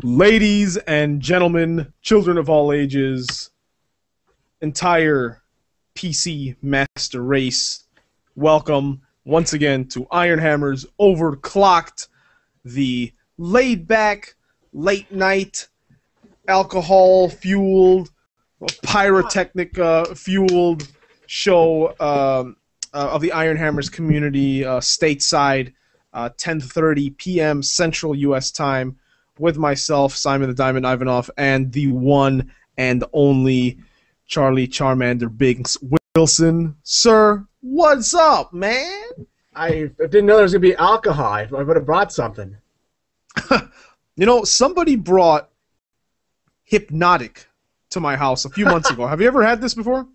Ladies and gentlemen, children of all ages, entire PC master race, welcome once again to Ironhammers Overclocked, the laid-back, late-night, alcohol-fueled, pyrotechnic-fueled show of the Ironhammers community stateside, 10:30 p.m. Central U.S. time, with myself, Simon the Diamond Ivanoff, and the one and only Charlie Charmander Biggs Wilson. Sir, what's up, man? I didn't know there was going to be alcohol. I would have brought something. You know, somebody brought Hypnotic to my house a few months ago. Have you ever had this before?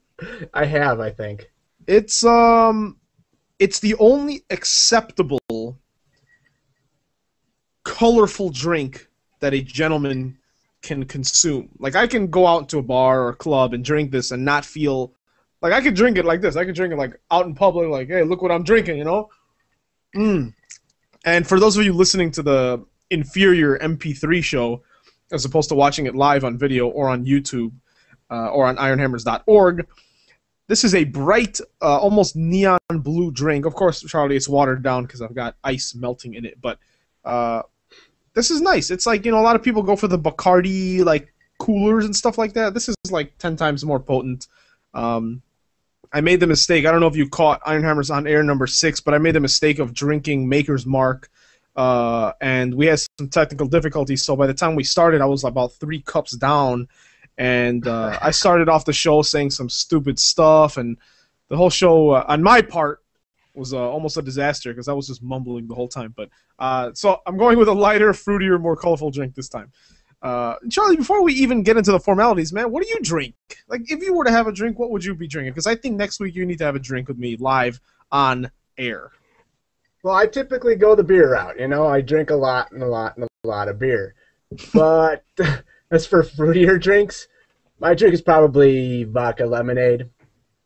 I have, I think. It's the only acceptable colorful drink that a gentleman can consume. Like, I can go out to a bar or a club and drink this and not feel like I could drink it like this. I could drink it like out in public, like, hey, look what I'm drinking, you know? And for those of you listening to the inferior MP3 show, as opposed to watching it live on video or on YouTube or on ironhammers.org, this is a bright, almost neon blue drink. Of course, Charlie, it's watered down because I've got ice melting in it, but this is nice. It's like, you know, a lot of people go for the Bacardi, like, coolers and stuff like that. This is, like, 10 times more potent. I made the mistake. I don't know if you caught Ironhammers on Air number 6, but I made the mistake of drinking Maker's Mark, and we had some technical difficulties, so by the time we started, I was about 3 cups down, and I started off the show saying some stupid stuff, and the whole show, on my part, was almost a disaster because I was just mumbling the whole time. But so I'm going with a lighter, fruitier, more colorful drink this time. Charlie, before we even get into the formalities, man, what do you drink? Like, if you were to have a drink, what would you be drinking? Because I think next week you need to have a drink with me live on air. Well, I typically go the beer route. You know, I drink a lot and a lot and a lot of beer. But as for fruitier drinks, my drink is probably vodka lemonade,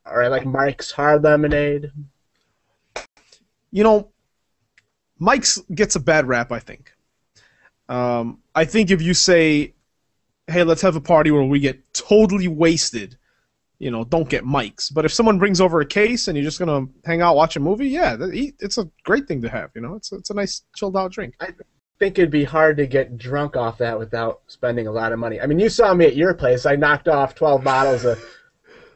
or I like Mike's Hard Lemonade. You know, Mike's gets a bad rap, I think. I think if you say, hey, let's have a party where we get totally wasted, you know, don't get Mike's. But if someone brings over a case and you're just going to hang out, watch a movie, yeah, it's a great thing to have, you know. It's a nice, chilled-out drink. I think it'd be hard to get drunk off that without spending a lot of money. I mean, you saw me at your place. I knocked off 12 bottles of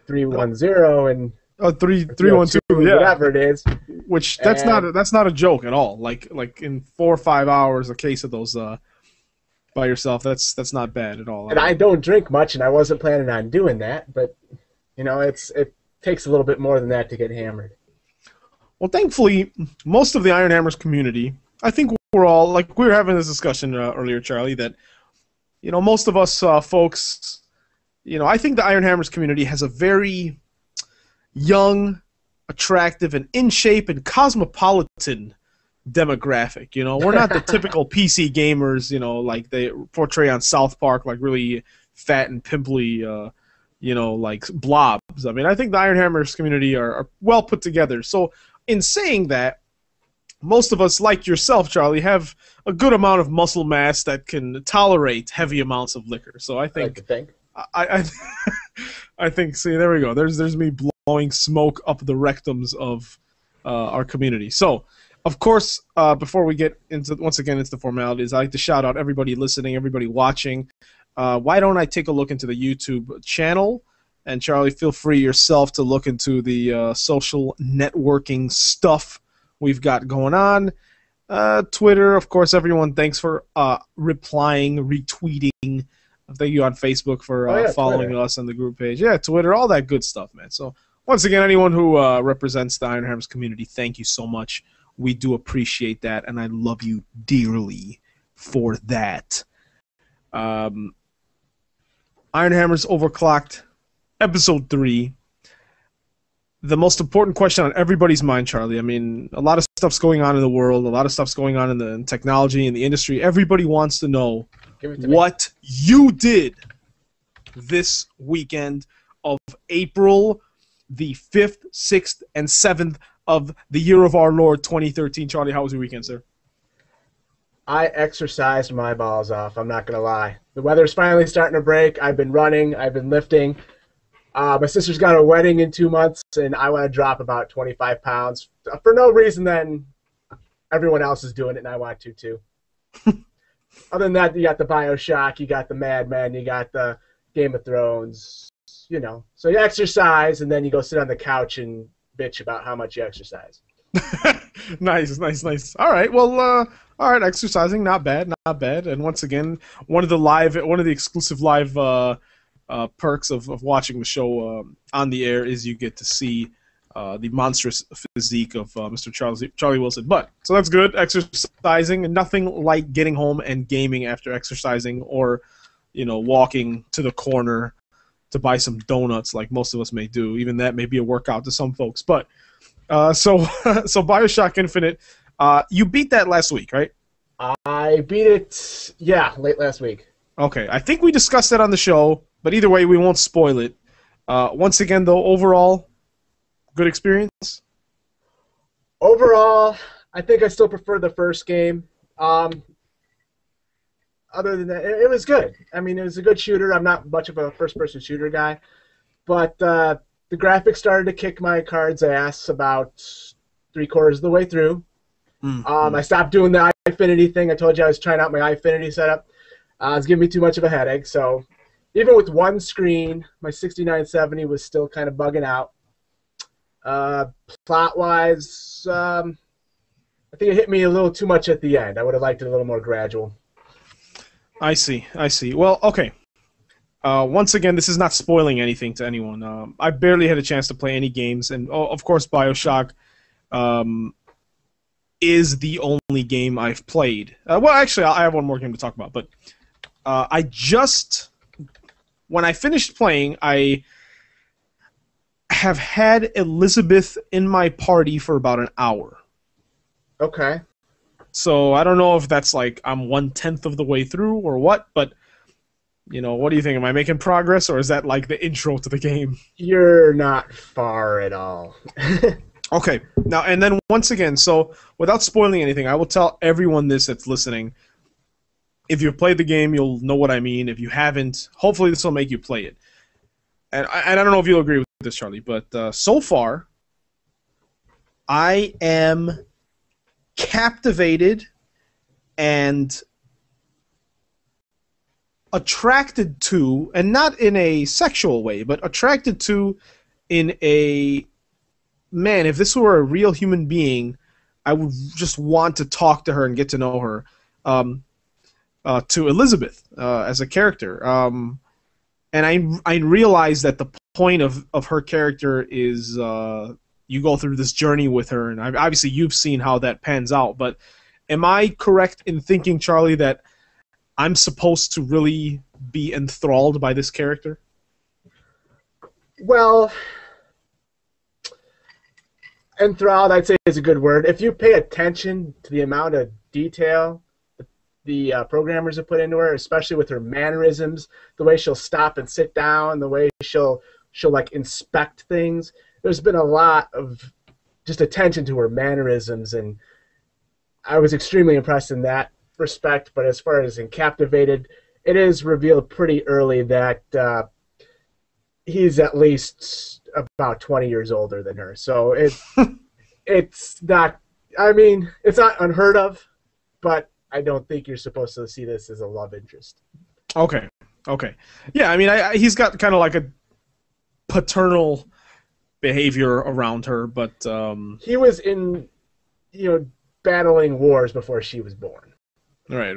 310 and... Oh, 312, yeah. Whatever it is. Which that's not a joke at all. Like in 4 or 5 hours, a case of those by yourself. That's not bad at all. And I don't drink much, and I wasn't planning on doing that. But you know, it takes a little bit more than that to get hammered. Well, thankfully, most of the Ironhammers community, I think we're all like we were having this discussion earlier, Charlie. That you know, most of us folks, you know, I think the Ironhammers community has a very young, attractive, and in shape and cosmopolitan demographic. You know, we're not the typical PC gamers, you know, like they portray on South Park, like really fat and pimply, you know, like blobs. I mean, I think the Ironhammers community are well put together. So, in saying that, most of us, like yourself, Charlie, have a good amount of muscle mass that can tolerate heavy amounts of liquor. So, I think. I think. See, there we go. There's me blowing smoke up the rectums of our community. So, of course, before we get into once again into the formalities, I like to shout out everybody listening, everybody watching. Why don't I take a look into the YouTube channel? And Charlie, feel free yourself to look into the social networking stuff we've got going on. Twitter, of course, everyone. Thanks for replying, retweeting. Thank you on Facebook for following us on the group page. Yeah, Twitter, all that good stuff, man. So, once again, anyone who represents the Ironhammers community, thank you so much. We do appreciate that, and I love you dearly for that. Ironhammers Overclocked, Episode 3. The most important question on everybody's mind, Charlie. I mean, a lot of stuff's going on in the world. A lot of stuff's going on in technology, in the industry. Everybody wants to know what you did this weekend of April the 5th, 6th, and 7th of the year of our Lord 2013. Charlie, how was your weekend, sir? I exercised my balls off. I'm not gonna lie. The weather's finally starting to break. I've been running. I've been lifting. My sister's got a wedding in 2 months, and I want to drop about 25 pounds for no reason than everyone else is doing it, and I want to too. Other than that, you got the BioShock, you got the Mad Men, you got the Game of Thrones, you know. So you exercise, and then you go sit on the couch and bitch about how much you exercise. Nice, nice, nice. All right, well, all right, exercising, not bad, not bad. And once again, one of the exclusive live perks of watching the show on the air is you get to see the monstrous physique of Mr. Charlie Wilson. But so that's good. Exercising, and nothing like getting home and gaming after exercising, or walking to the corner to buy some donuts, like most of us may do. Even that may be a workout to some folks. But so BioShock Infinite, you beat that last week, right? I beat it, yeah, late last week. Okay, I think we discussed that on the show, but either way, we won't spoil it. Once again, though, overall, good experience? Overall, I think I still prefer the first game. Other than that, it was good. I mean, it was a good shooter. I'm not much of a first-person shooter guy, but the graphics started to kick my card's ass about 3/4 of the way through. I stopped doing the Ifinity thing. I told you I was trying out my Ifinity setup. It's giving me too much of a headache, so even with one screen, my 6970 was still kind of bugging out. Plot-wise, I think it hit me a little too much at the end. I would have liked it a little more gradual. I see. Well, okay. Once again, this is not spoiling anything to anyone. I barely had a chance to play any games, and of course, BioShock is the only game I've played. Well, actually, I have one more game to talk about, but when I finished playing, I have had Elizabeth in my party for about an hour. Okay. So I don't know if that's like I'm 1/10 of the way through or what, but what do you think? Am I making progress, or is that like the intro to the game? You're not far at all. Okay. Now, and then once again, so without spoiling anything, I will tell everyone this that's listening. If you've played the game, you'll know what I mean. If you haven't, hopefully this will make you play it. And I don't know if you'll agree with this, Charlie, but so far, I am captivated and attracted to, and not in a sexual way, but attracted to in a, man, if this were a real human being, I would just want to talk to her and get to know her. To Elizabeth as a character. And I realized that the point of her character is you go through this journey with her, and obviously you've seen how that pans out, but am I correct in thinking, Charlie, that I'm supposed to really be enthralled by this character? Well, enthralled, I'd say, is a good word. If you pay attention to the amount of detail the programmers have put into her, especially with her mannerisms, the way she'll stop and sit down, the way she'll like inspect things. There's been a lot of just attention to her mannerisms, and I was extremely impressed in that respect. But as far as in captivated, it is revealed pretty early that he's at least about 20 years older than her. So it's not. I mean, it's not unheard of, but I don't think you're supposed to see this as a love interest. Okay. Yeah, I mean, he's got kind of like a paternal behavior around her, but he was in, battling wars before she was born. Right.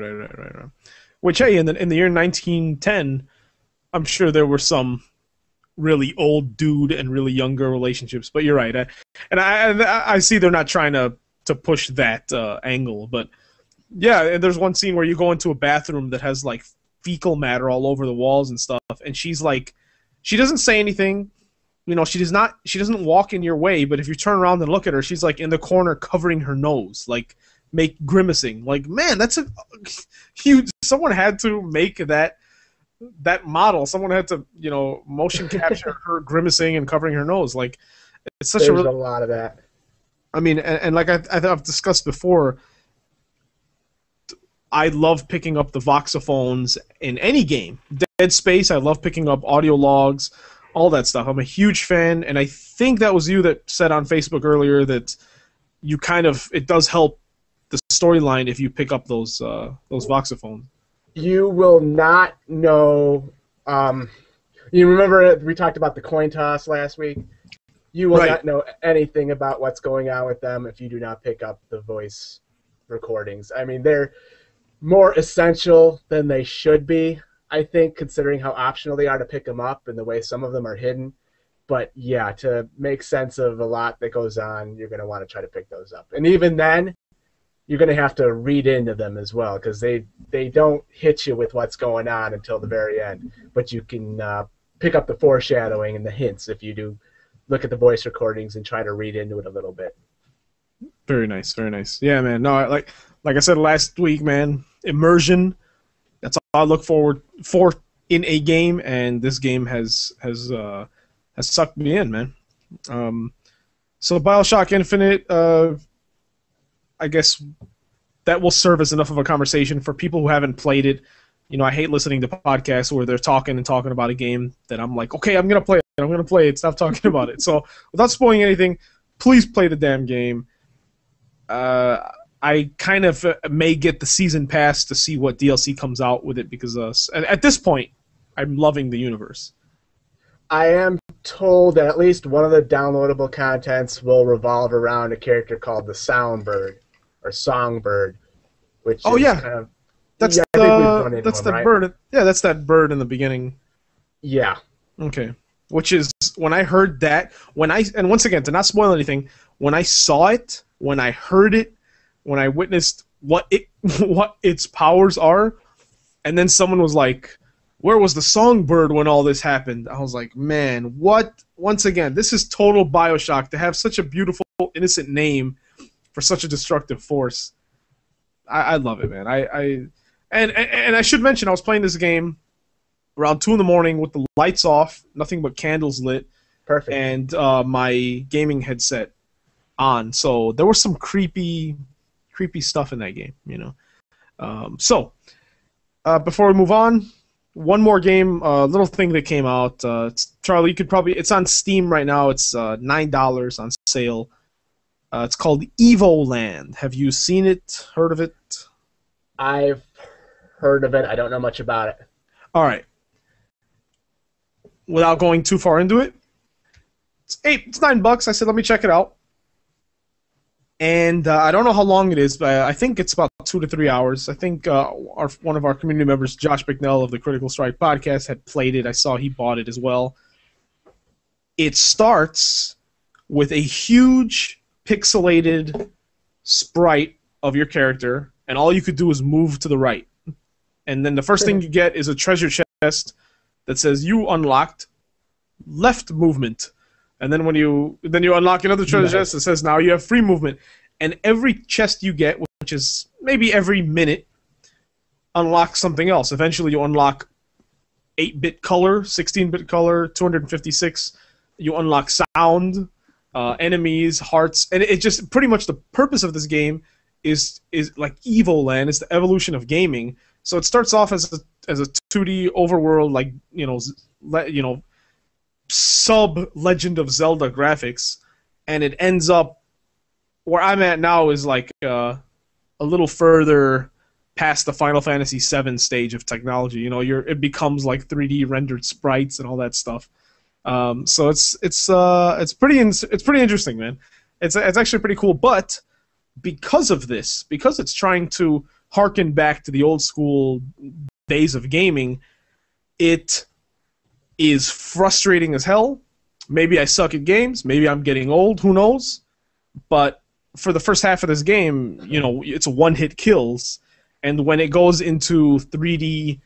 Which, hey, in the year 1910, I'm sure there were some really old dude and really younger relationships. But you're right, and I see they're not trying to push that angle, but. Yeah, and there's one scene where you go into a bathroom that has like fecal matter all over the walls and stuff, and she's like, she doesn't say anything, she doesn't walk in your way, but if you turn around and look at her, she's like in the corner covering her nose, like grimacing. Like, man, that's a huge. Someone had to make that model. Someone had to motion capture her grimacing and covering her nose. Like, it's such a lot of that. I mean, and like I've discussed before. I love picking up the voxophones in any game. Dead Space, I love picking up audio logs, all that stuff. I'm a huge fan, and I think that was you that said on Facebook earlier that you it does help the storyline if you pick up those voxophones. You will not know. You remember we talked about the coin toss last week? You will not know anything about what's going on with them if you do not pick up the voice recordings. I mean, they're more essential than they should be, I think, considering how optional they are to pick them up and the way some of them are hidden. But yeah, to make sense of a lot that goes on, you're going to want to try to pick those up. And even then, you're going to have to read into them as well, because they don't hit you with what's going on until the very end. But you can pick up the foreshadowing and the hints if you do look at the voice recordings and try to read into it a little bit. Very nice, very nice. Yeah, man. No, like I said last week, man, immersion. That's all I look forward for in a game, and this game has sucked me in, man. So BioShock Infinite, I guess that will serve as enough of a conversation for people who haven't played it. You know, I hate listening to podcasts where they're talking about a game that I'm like, okay, I'm gonna play it. I'm gonna play it. Stop talking about it. So without spoiling anything, please play the damn game. I kind of may get the season pass to see what DLC comes out with it because at this point, I'm loving the universe. I am told that at least one of the downloadable contents will revolve around a character called the Soundbird or Songbird, which is kind of that's the bird. Yeah, that's that bird in the beginning. Yeah. Okay. Which is when I heard that and once again, to not spoil anything, when I saw it, when I heard it, when I witnessed what its powers are, and then someone was like, "Where was the Songbird when all this happened?" I was like, "Man, what?" Once again, this is total BioShock to have such a beautiful, innocent name for such a destructive force. I love it, man. And I should mention I was playing this game around 2 a.m. with the lights off, nothing but candles lit. Perfect. And my gaming headset on, so there was some creepy stuff in that game, you know. So before we move on, one more game, little thing that came out. Charlie, you could probably, it's on Steam right now. It's $9 on sale. It's called Evoland. Have you seen it? Heard of it? I've heard of it. I don't know much about it. All right. Without going too far into it, it's $9. I said, let me check it out. And I don't know how long it is, but I think it's about 2 to 3 hours. I think one of our community members, Josh Bicknell of the Critical Strike podcast, had played it. I saw he bought it as well. It starts with a huge pixelated sprite of your character, and all you could do is move to the right. And then the first thing you get is a treasure chest that says you unlocked left movement. And then you unlock another treasure chest that says now you have free movement. And every chest you get, which is maybe every minute, unlocks something else. Eventually you unlock 8-bit color, 16-bit color, 256. You unlock sound, enemies, hearts, and it just pretty much the purpose of this game is like Evoland. It's the evolution of gaming. So it starts off as a 2D overworld, like sub Legend of Zelda graphics, and it ends up where I'm at now is like a little further past the Final Fantasy VII stage of technology. You know, it becomes like 3D rendered sprites and all that stuff. So it's pretty interesting, man. It's actually pretty cool, but because of this, because it's trying to harken back to the old school days of gaming, it is frustrating as hell. Maybe I suck at games. Maybe I'm getting old. Who knows? But for the first half of this game, you know, it's one-hit kills. And when it goes into 3D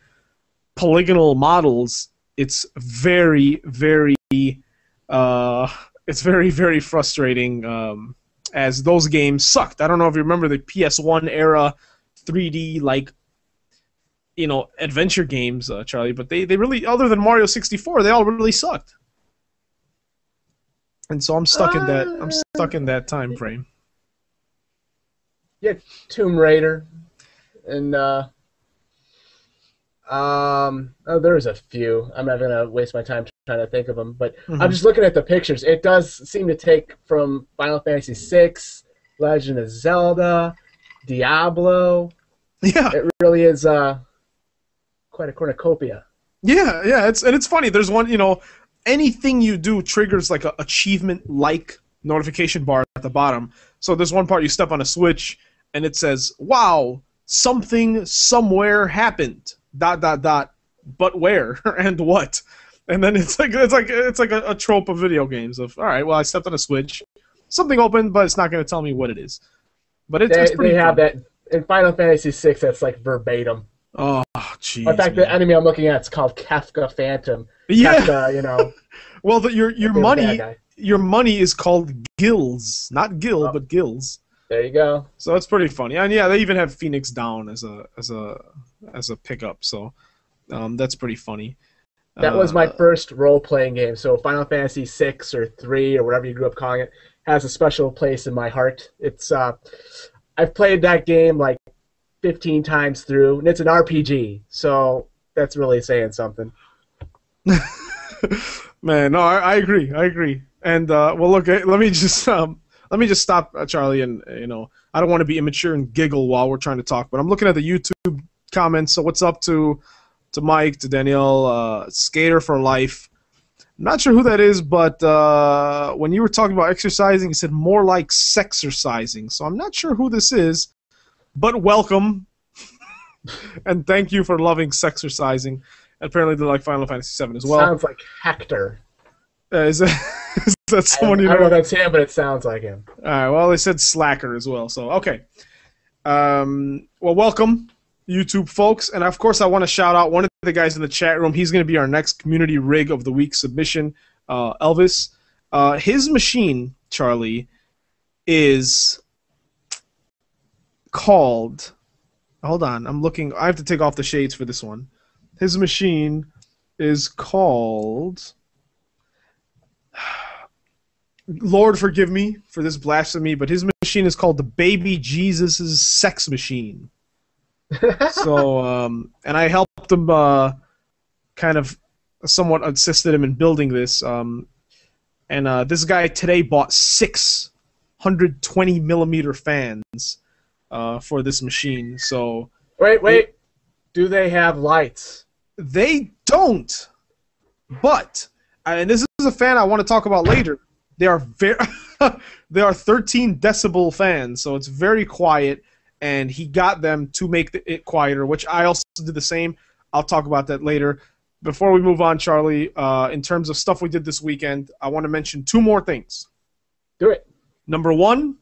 polygonal models, it's very, very, very frustrating. As those games sucked. I don't know if you remember the PS1 era 3D adventure games, Charlie, but they really, other than Mario 64, they all really sucked. And so I'm stuck in that time frame. Yeah, Tomb Raider. And there's a few. I'm not gonna waste my time trying to think of them, but I'm just looking at the pictures. It does seem to take from Final Fantasy VI, Legend of Zelda, Diablo. Yeah, it really is quite a cornucopia. Yeah, it's funny. There's one, anything you do triggers like a achievement like notification bar at the bottom. So there's one part you step on a switch and it says, "Wow, something somewhere happened. ... But where and what?" And then it's like a trope of video games of, all right, well, I stepped on a switch, something opened, but it's not going to tell me what it is. But it's pretty. They have that in Final Fantasy VI. That's like verbatim. Oh, jeez. In fact, the enemy I'm looking at is called Kafka Phantom. Yeah. Kafka, Well, your money is called gills, not Gil, but gills. There you go. So it's pretty funny, and yeah, they even have Phoenix Down as a pickup. So that's pretty funny. That was my first role-playing game. So Final Fantasy VI or 3 or whatever you grew up calling it has a special place in my heart. It's I've played that game like 15 times through, and it's an RPG. So that's really saying something. Man, no, I agree. And well, look, let me just stop, Charlie, and I don't want to be immature and giggle while we're trying to talk, but I'm looking at the YouTube comments. So what's up to Mike, to Danielle, Skater for Life. I'm not sure who that is, but when you were talking about exercising, you said more like sexercising. So I'm not sure who this is, but welcome. And thank you for loving sexercising. Apparently they like Final Fantasy VII as well. Sounds like Hector. Is that someone you know? I don't know if that's him, but it sounds like him. All right, well, they said Slacker as well, so okay. Well, welcome, YouTube folks. And, of course, I want to shout out one of the guys in the chat room. He's going to be our next Community Rig of the Week submission, Elvis. His machine, Charlie, is called... Hold on, I'm looking. I have to take off the shades for this one. His machine is called... Lord forgive me for this blasphemy, but his machine is called the Baby Jesus' Sex Machine. So, and I helped him, kind of somewhat assisted him in building this. And this guy today bought 620 millimeter fans for this machine. So wait, do they have lights? They don't. But, and this is a fan I want to talk about later. They are they are 13 decibel fans, so it's very quiet. And he got them to make it quieter, which I also did the same. I'll talk about that later. Before we move on, Charlie, in terms of stuff we did this weekend, I want to mention 2 more things. Do it. Number 1,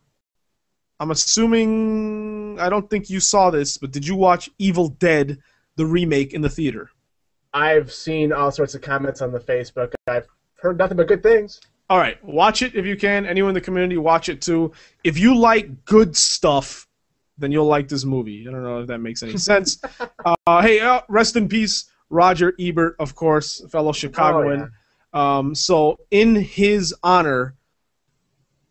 I'm assuming, I don't think you saw this, but did you watch Evil Dead, the remake, in the theater? I've seen all sorts of comments on the Facebook. I've heard nothing but good things. All right, watch it if you can. Anyone in the community, watch it too. If you like good stuff, then you'll like this movie. I don't know if that makes any sense. Hey, rest in peace, Roger Ebert, of course, a fellow Chicagoan. Oh, yeah. So in his honor,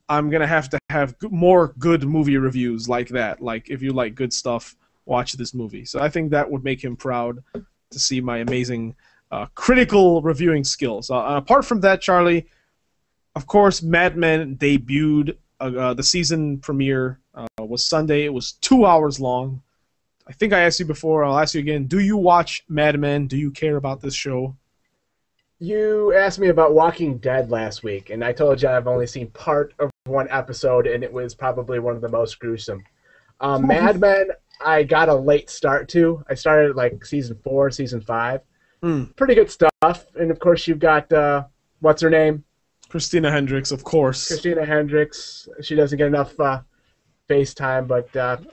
I'm going to have more good movie reviews like that. Like, if you like good stuff, watch this movie. So I think that would make him proud to see my amazing critical reviewing skills. Apart from that, Charlie, of course, Mad Men debuted. The season premiere was Sunday. It was 2 hours long. I think I asked you before. I'll ask you again. Do you watch Mad Men? Do you care about this show? You asked me about Walking Dead last week, and I told you I've only seen part of one episode, and it was probably one of the most gruesome. Mad Men, I got a late start to. I started at like season 4, season 5. Pretty good stuff. And, of course, you've got, what's her name? Christina Hendricks, of course. Christina Hendricks. She doesn't get enough face time, but...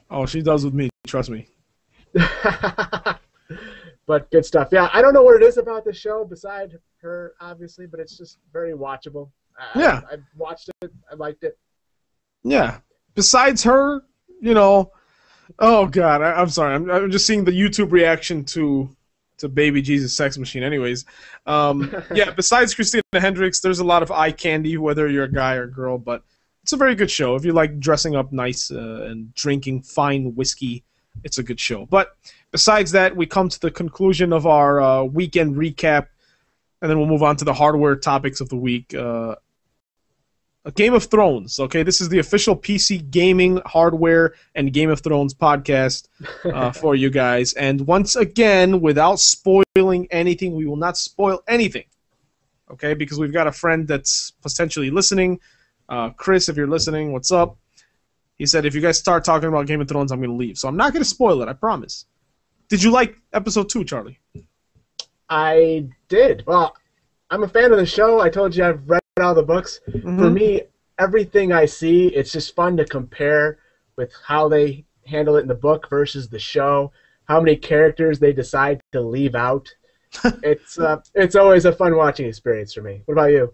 oh, she does with me. Trust me. But good stuff. Yeah, I don't know what it is about the show beside her, obviously, but it's just very watchable. Yeah. I watched it. I liked it. Yeah. Besides her, oh, God. I'm sorry. I'm just seeing the YouTube reaction to Baby Jesus Sex Machine anyways. Yeah, besides Christina Hendricks, there's a lot of eye candy, whether you're a guy or a girl, but it's a very good show. If you like dressing up nice and drinking fine whiskey, it's a good show. But besides that, we come to the conclusion of our weekend recap, and then we'll move on to the hardware topics of the week. Game of Thrones. Okay, this is the official PC gaming hardware and Game of Thrones podcast for you guys. And once again, without spoiling anything, we will not spoil anything. Okay, because we've got a friend that's potentially listening. Chris, if you're listening, what's up? He said, if you guys start talking about Game of Thrones, I'm going to leave. So I'm not going to spoil it, I promise. Did you like episode 2, Charlie? I did. Well, I'm a fan of the show. I told you I've read all the books. Mm-hmm. For me, everything I see, it's just fun to compare with how they handle it in the book versus the show, how many characters they decide to leave out. It's always a fun watching experience for me. What about you?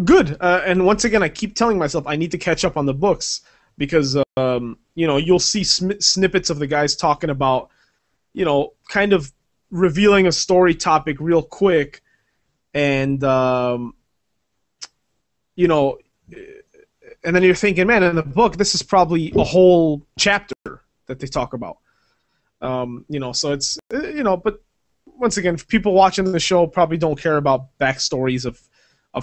Good. And once again, I keep telling myself I need to catch up on the books because, you'll see snippets of the guys talking about, kind of revealing a story topic real quick. And, and then you're thinking, man, in the book, this is probably a whole chapter that they talk about. So it's, but once again, people watching the show probably don't care about backstories of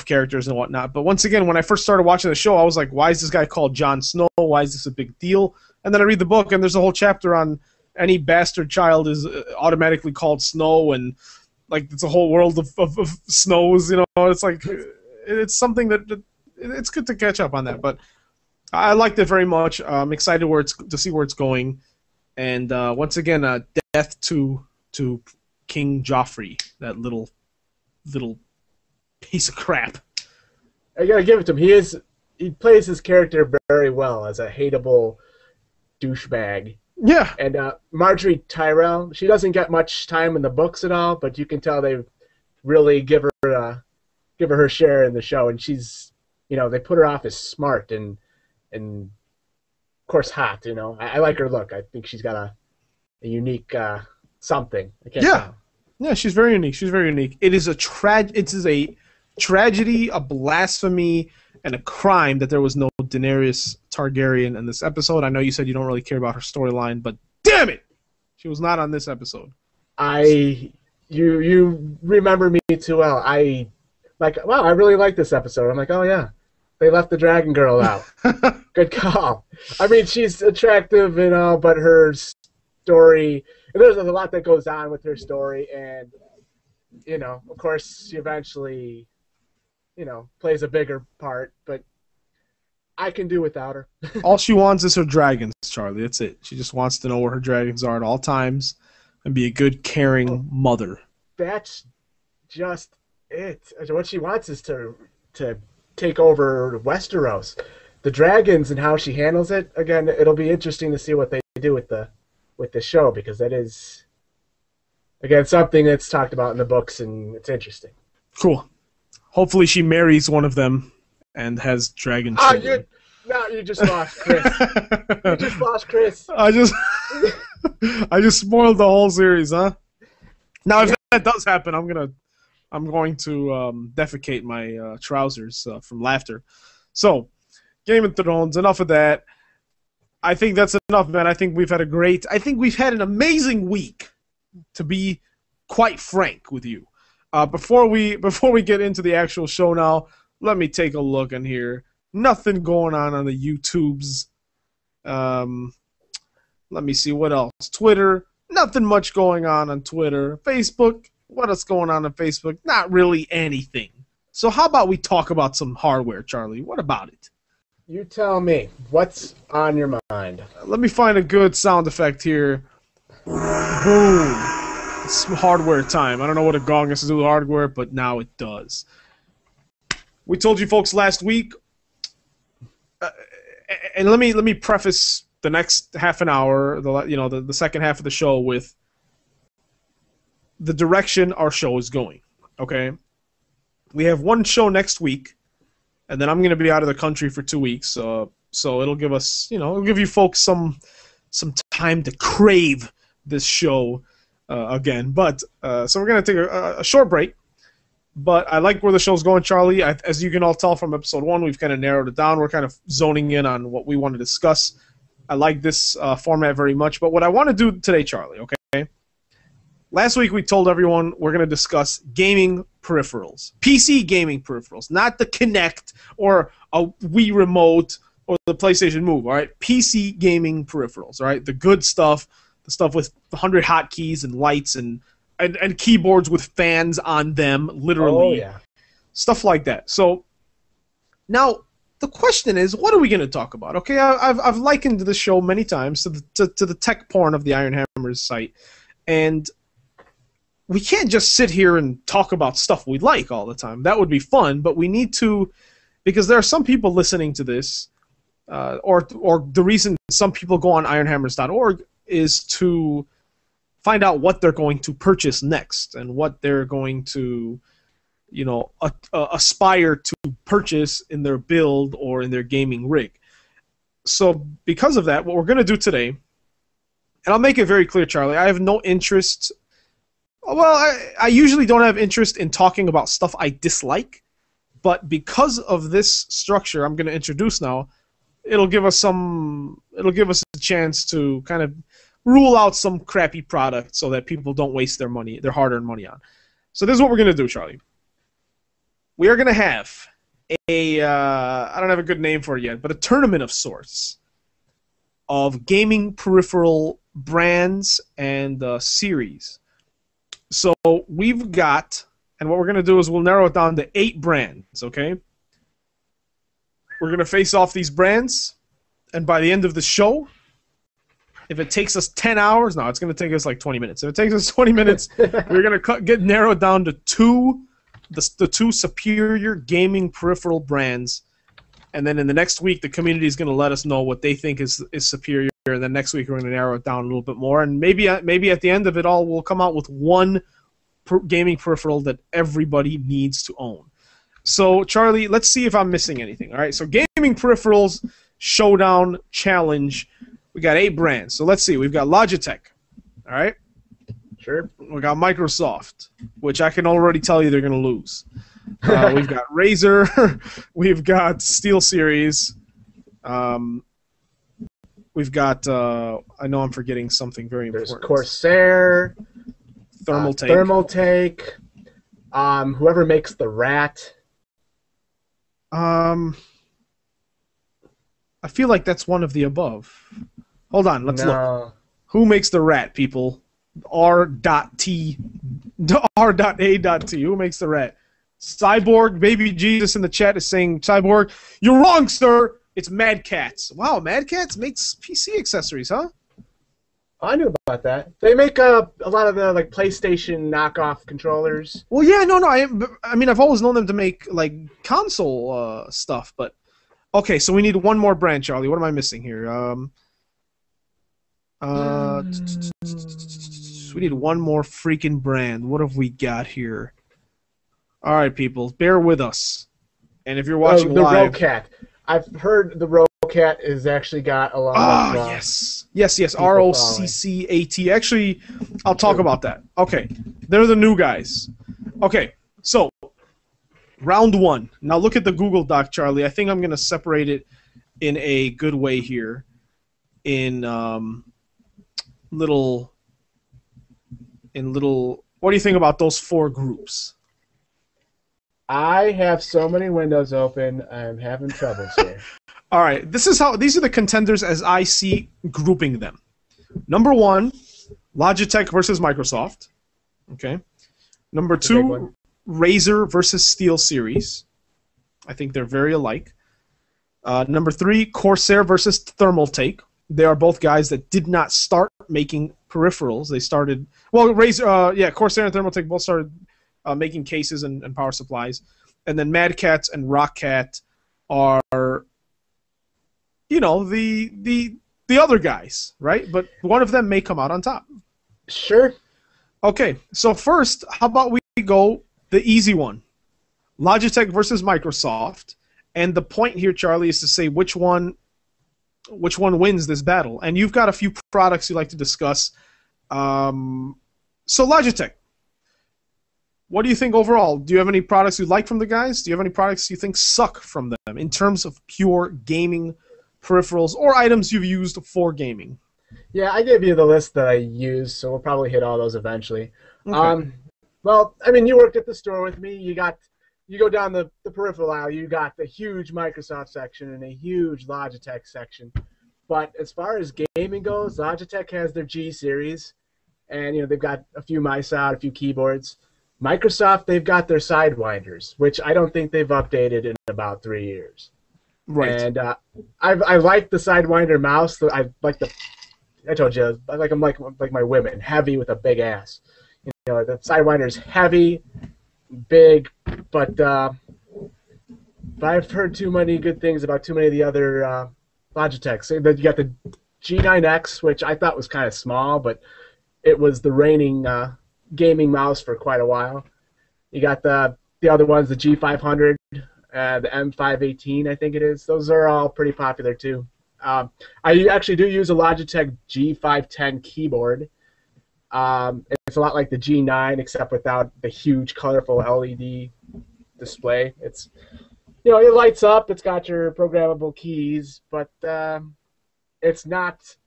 characters and whatnot. But once again, when I first started watching the show, I was like, why is this guy called Jon Snow? Why is this a big deal? And then I read the book, and there's a whole chapter on any bastard child is automatically called Snow, and like it's a whole world of snows. It's like it's something that it's good to catch up on that. But I liked it very much. I'm excited to see where it's going. And once again, death to King Joffrey, that little piece of crap. I gotta give it to him. He plays his character very well as a hateable douchebag. Yeah. And Marjorie Tyrell, she doesn't get much time in the books at all, but you can tell they really give her her share in the show, and she's, they put her off as smart and of course hot. I like her look. I think she's got a unique something. I can't tell. Yeah, she's very unique. It is a tragedy, a blasphemy, and a crime that there was no Daenerys Targaryen in this episode. I know you said you don't really care about her storyline, but damn it, she was not on this episode. You remember me too well. I really like this episode. I'm like, oh yeah, they left the Dragon Girl out. Good call. I mean, she's attractive and all, but her story, there's a lot that goes on with her story, and of course, she eventually, plays a bigger part, but I can do without her. All she wants is her dragons, Charlie. That's it. She just wants to know where her dragons are at all times and be a good, caring mother. That's just it. What she wants is to take over Westeros. The dragons and how she handles it, again, it'll be interesting to see what they do with the show, because that is, again, something that's talked about in the books, and it's interesting. Cool. Hopefully she marries one of them and has dragon children. You just lost Chris. You just lost Chris. I just spoiled the whole series, huh? Now, if that does happen, I'm going to defecate my trousers from laughter. So, Game of Thrones, enough of that. I think that's enough, man. I think we've had an amazing week, to be quite frank with you. Before we get into the actual show now, let me take a look in here. Nothing going on the YouTubes. Let me see what else. Twitter, nothing much going on Twitter. Facebook, what else going on Facebook? Not really anything. So how about we talk about some hardware, Charlie? What about it? You tell me. What's on your mind? Let me find a good sound effect here. Boom. It's hardware time. I don't know what a gong has to do with hardware, but now it does. We told you folks last week, and let me preface the next half an hour, the second half of the show, with the direction our show is going. Okay, we have one show next week, and then I'm going to be out of the country for 2 weeks. So it'll give us, it'll give you folks some time to crave this show again. But so we're going to take a short break. But I like where the show's going, Charlie. As you can all tell from episode 1, we've kind of narrowed it down. We're kind of zoning in on what we want to discuss. I like this format very much. But what I want to do today, Charlie, okay? Last week we told everyone we're going to discuss gaming peripherals. PC gaming peripherals, not the Kinect or a Wii Remote or the PlayStation Move, all right? PC gaming peripherals, all right? The good stuff, the stuff with 100 hotkeys and lights and keyboards with fans on them, literally. Oh, yeah. Stuff like that. So now the question is, what are we going to talk about? Okay, I've likened the show many times to the tech porn of the Ironhammers site, and we can't just sit here and talk about stuff we like all the time. That would be fun, but we need to, because there are some people listening to this, or the reason some people go on ironhammers.org is to find out what they're going to purchase next and what they're going to, you know, aspire to purchase in their build or in their gaming rig. So because of that, what we're going to do today, and I'll make it very clear, Charlie, I have no interest. Well, I usually don't have interest in talking about stuff I dislike, but because of this structure I'm going to introduce now, it'll give us a chance to kind of rule out some crappy product so that people don't waste their money, their hard-earned money on. So this is what we're going to do, Charlie. We are going to have I don't have a good name for it yet, but a tournament of sorts of gaming peripheral brands and series. So we've got, and what we're going to do is we'll narrow it down to 8 brands, okay? We're going to face off these brands, and by the end of the show, if it takes us 10 hours, no, it's going to take us like 20 minutes. If it takes us 20 minutes, we're going to get narrowed down to the two superior gaming peripheral brands, and then in the next week, the community is going to let us know what they think is superior. And then next week we're going to narrow it down a little bit more, and maybe at the end of it all we'll come out with one gaming peripheral that everybody needs to own. So Charlie, let's see if I'm missing anything. All right, so gaming peripherals showdown challenge. We got 8 brands. So let's see. We've got Logitech. All right. Sure. We got Microsoft, which I can already tell you they're going to lose. We've got Razer. We've got SteelSeries. We've got, I know I'm forgetting something very important. There's Corsair, Thermaltake. Whoever makes the Rat. I feel like that's one of the above. Hold on, let's look. Who makes the Rat, people? R.A.T. Who makes the Rat? Cyborg, Baby Jesus in the chat is saying, Cyborg, you're wrong, sir! It's Mad Cats. Wow, Mad Cats makes PC accessories, huh? I knew about that. They make a lot of the like PlayStation knockoff controllers. Well, yeah, no. I mean, I've always known them to make like console stuff, but okay. So we need one more brand, Charlie. What am I missing here? We need one more freaking brand. What have we got here? All right, people, bear with us. And if you're watching live, the Rocat. I've heard the Rocat has actually got a lot of yes, ROCCAT. Actually, I'll talk about that. Okay, they're the new guys. Okay, so round 1. Now look at the Google Doc, Charlie. I think I'm going to separate it in a good way here. In little. What do you think about those 4 groups? I have so many windows open, I'm having troubles here. All right, these are the contenders as I see grouping them. Number 1, Logitech versus Microsoft. Okay. Number 2, Razer versus SteelSeries. I think they're very alike. Number 3, Corsair versus Thermaltake. They are both guys that did not start making peripherals. They started, well, Razer, Corsair and Thermaltake both started making cases and power supplies. And then Mad Cats and Rockcat are, you know, the other guys, right? But one of them may come out on top. Sure. Okay, so first, how about we go the easy one? Logitech versus Microsoft. And the point here, Charlie, is to say which one wins this battle. And you've got a few products you like to discuss. So Logitech, what do you think overall? Do you have any products you like from the guys? Do you have any products you think suck from them in terms of pure gaming peripherals or items you've used for gaming. Yeah, I gave you the list that I use, so we'll probably hit all those eventually. Okay. Well, I mean, you worked at the store with me. You go down the peripheral aisle. You got the huge Microsoft section and a huge Logitech section. But as far as gaming goes, Logitech has their G series, and they've got a few mice out, a few keyboards. Microsoft, they've got their Sidewinders, which I don't think they've updated in about 3 years. Right. And I like the Sidewinder mouse. I told you, I'm like my women, heavy with a big ass. The Sidewinder's heavy, big, but I've heard too many good things about too many of the other Logitechs. So you got the G9X, which I thought was kind of small, but it was the reigning gaming mouse for quite a while. You got the other ones, the G500, the M518, I think it is. Those are all pretty popular too. I actually do use a Logitech G510 keyboard. It's a lot like the G9, except without the huge, colorful LED display. It's it lights up. It's got your programmable keys, but it's not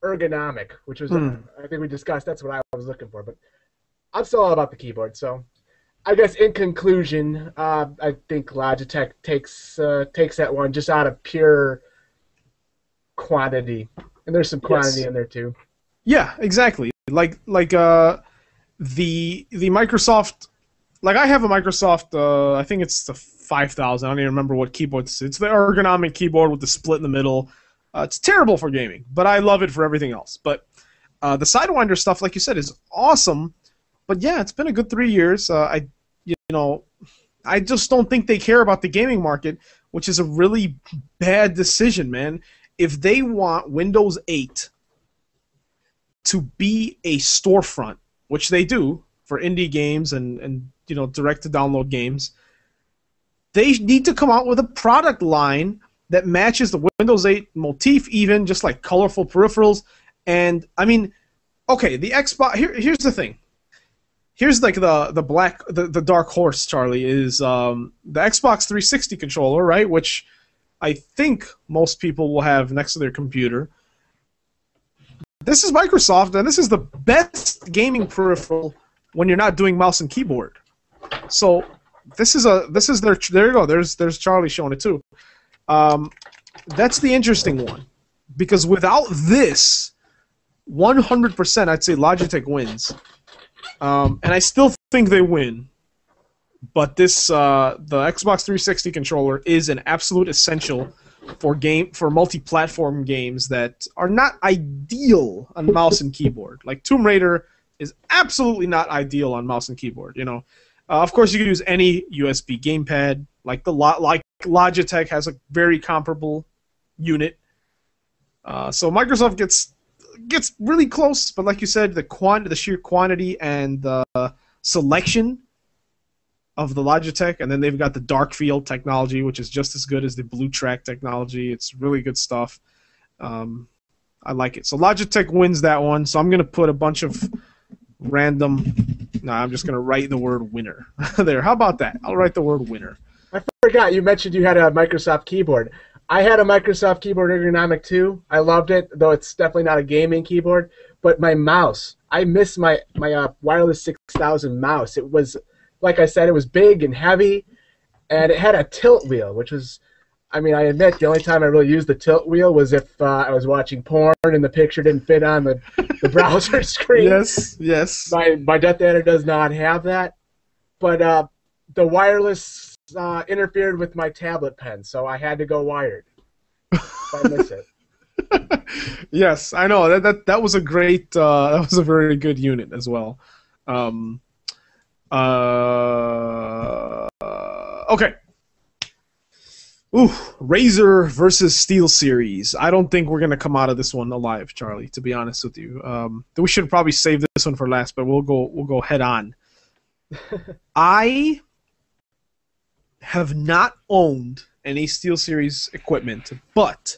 ergonomic, which was I think we discussed. That's what I was looking for. But I'm still all about the keyboard. So I guess in conclusion, I think Logitech takes that one just out of pure quantity, and there's some quantity in there too. Yeah, exactly. Like the Microsoft, like I have a Microsoft, I think it's the 5000. I don't even remember what keyboard it's. It's the ergonomic keyboard with the split in the middle. It's terrible for gaming, but I love it for everything else. But the Sidewinder stuff, like you said, is awesome. But yeah, it's been a good 3 years. I just don't think they care about the gaming market, which is a really bad decision, man. If they want Windows 8 to be a storefront, which they do for indie games and direct-to-download games, they need to come out with a product line that matches the Windows 8 motif, even just like colorful peripherals. And I mean, okay, the Xbox. Here's the thing. Here's like the dark horse, Charlie, is the Xbox 360 controller, right? Which I think most people will have next to their computer. This is Microsoft, and this is the best gaming peripheral when you're not doing mouse and keyboard. So this is their. There you go. There's Charlie showing it too. That's the interesting one, because without this, 100% I'd say Logitech wins, and I still think they win. But this the Xbox 360 controller is an absolute essential for multi-platform games that are not ideal on mouse and keyboard. Like Tomb Raider is absolutely not ideal on mouse and keyboard. Of course you can use any USB gamepad. Like Logitech has a very comparable unit. So Microsoft gets really close, but like you said, the sheer quantity and the selection of the Logitech, and then they've got the dark field technology, which is just as good as the blue track technology. It's really good stuff. I like it. So Logitech wins that one. So I'm going to put a bunch of random... No, I'm just going to write the word winner. There. How about that? I'll write the word winner. I forgot. You mentioned you had a Microsoft keyboard. I had a Microsoft keyboard ergonomic too. I loved it, though it's definitely not a gaming keyboard. But my mouse, I miss my wireless 6000 mouse. It was... Like I said, it was big and heavy, and it had a tilt wheel, which was, I admit, the only time I really used the tilt wheel was if I was watching porn and the picture didn't fit on the browser screen. Yes. My Death Adder does not have that, but the wireless interfered with my tablet pen, so I had to go wired. I miss it. Yes, I know. That was a great, that was a very good unit as well. Okay. Ooh, Razer versus SteelSeries. I don't think we're gonna come out of this one alive, Charlie. To be honest with you, we should probably save this one for last, but we'll go head on. I have not owned any SteelSeries equipment, but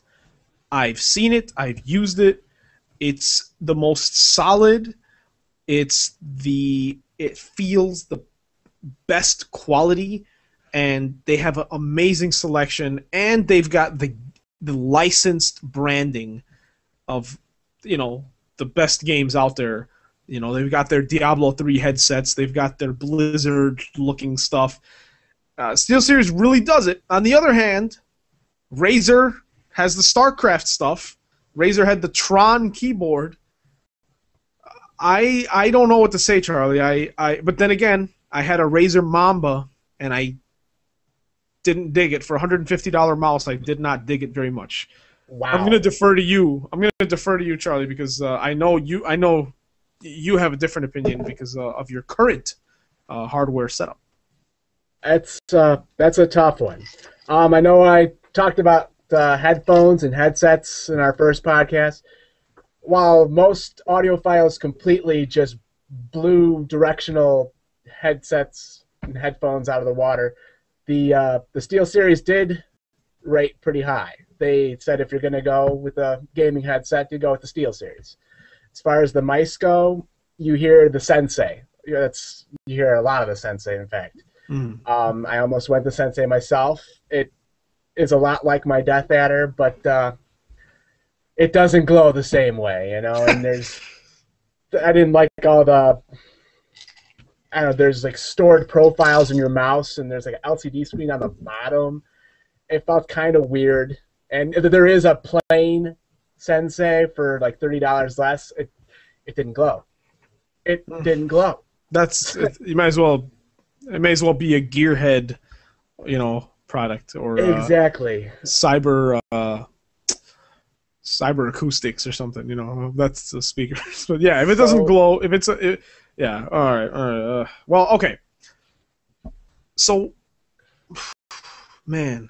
I've seen it. I've used it. It's the most solid. It feels the best quality, and they have an amazing selection, and they've got the licensed branding of, the best games out there. They've got their Diablo 3 headsets. They've got their Blizzard-looking stuff. SteelSeries really does it. On the other hand, Razer has the StarCraft stuff. Razer had the Tron keyboard. I don't know what to say, Charlie. But then again, I had a Razer Mamba, and I didn't dig it. For a $150 mouse, I did not dig it very much. Wow. I'm going to defer to you. Charlie, because I know you have a different opinion because of your current hardware setup. That's a tough one. I know I talked about headphones and headsets in our first podcast. While most audiophiles completely just blew directional headsets and headphones out of the water, the SteelSeries did rate pretty high. They said if you're going to go with a gaming headset, you go with the SteelSeries. As far as the mice go, you hear the Sensei. You hear a lot of the Sensei, in fact. I almost went to Sensei myself. It is a lot like my Death Adder, but it doesn't glow the same way, And I didn't like all the. I don't know. There's like stored profiles in your mouse, and there's like an LCD screen on the bottom. It felt kind of weird. And there is a plain Sensei for like $30 less. It didn't glow. It didn't glow. It may as well be a Gearhead, product or exactly cyber acoustics or something. That's the speakers. But yeah, if it doesn't glow, if it's yeah, all right. Well, okay. So, man.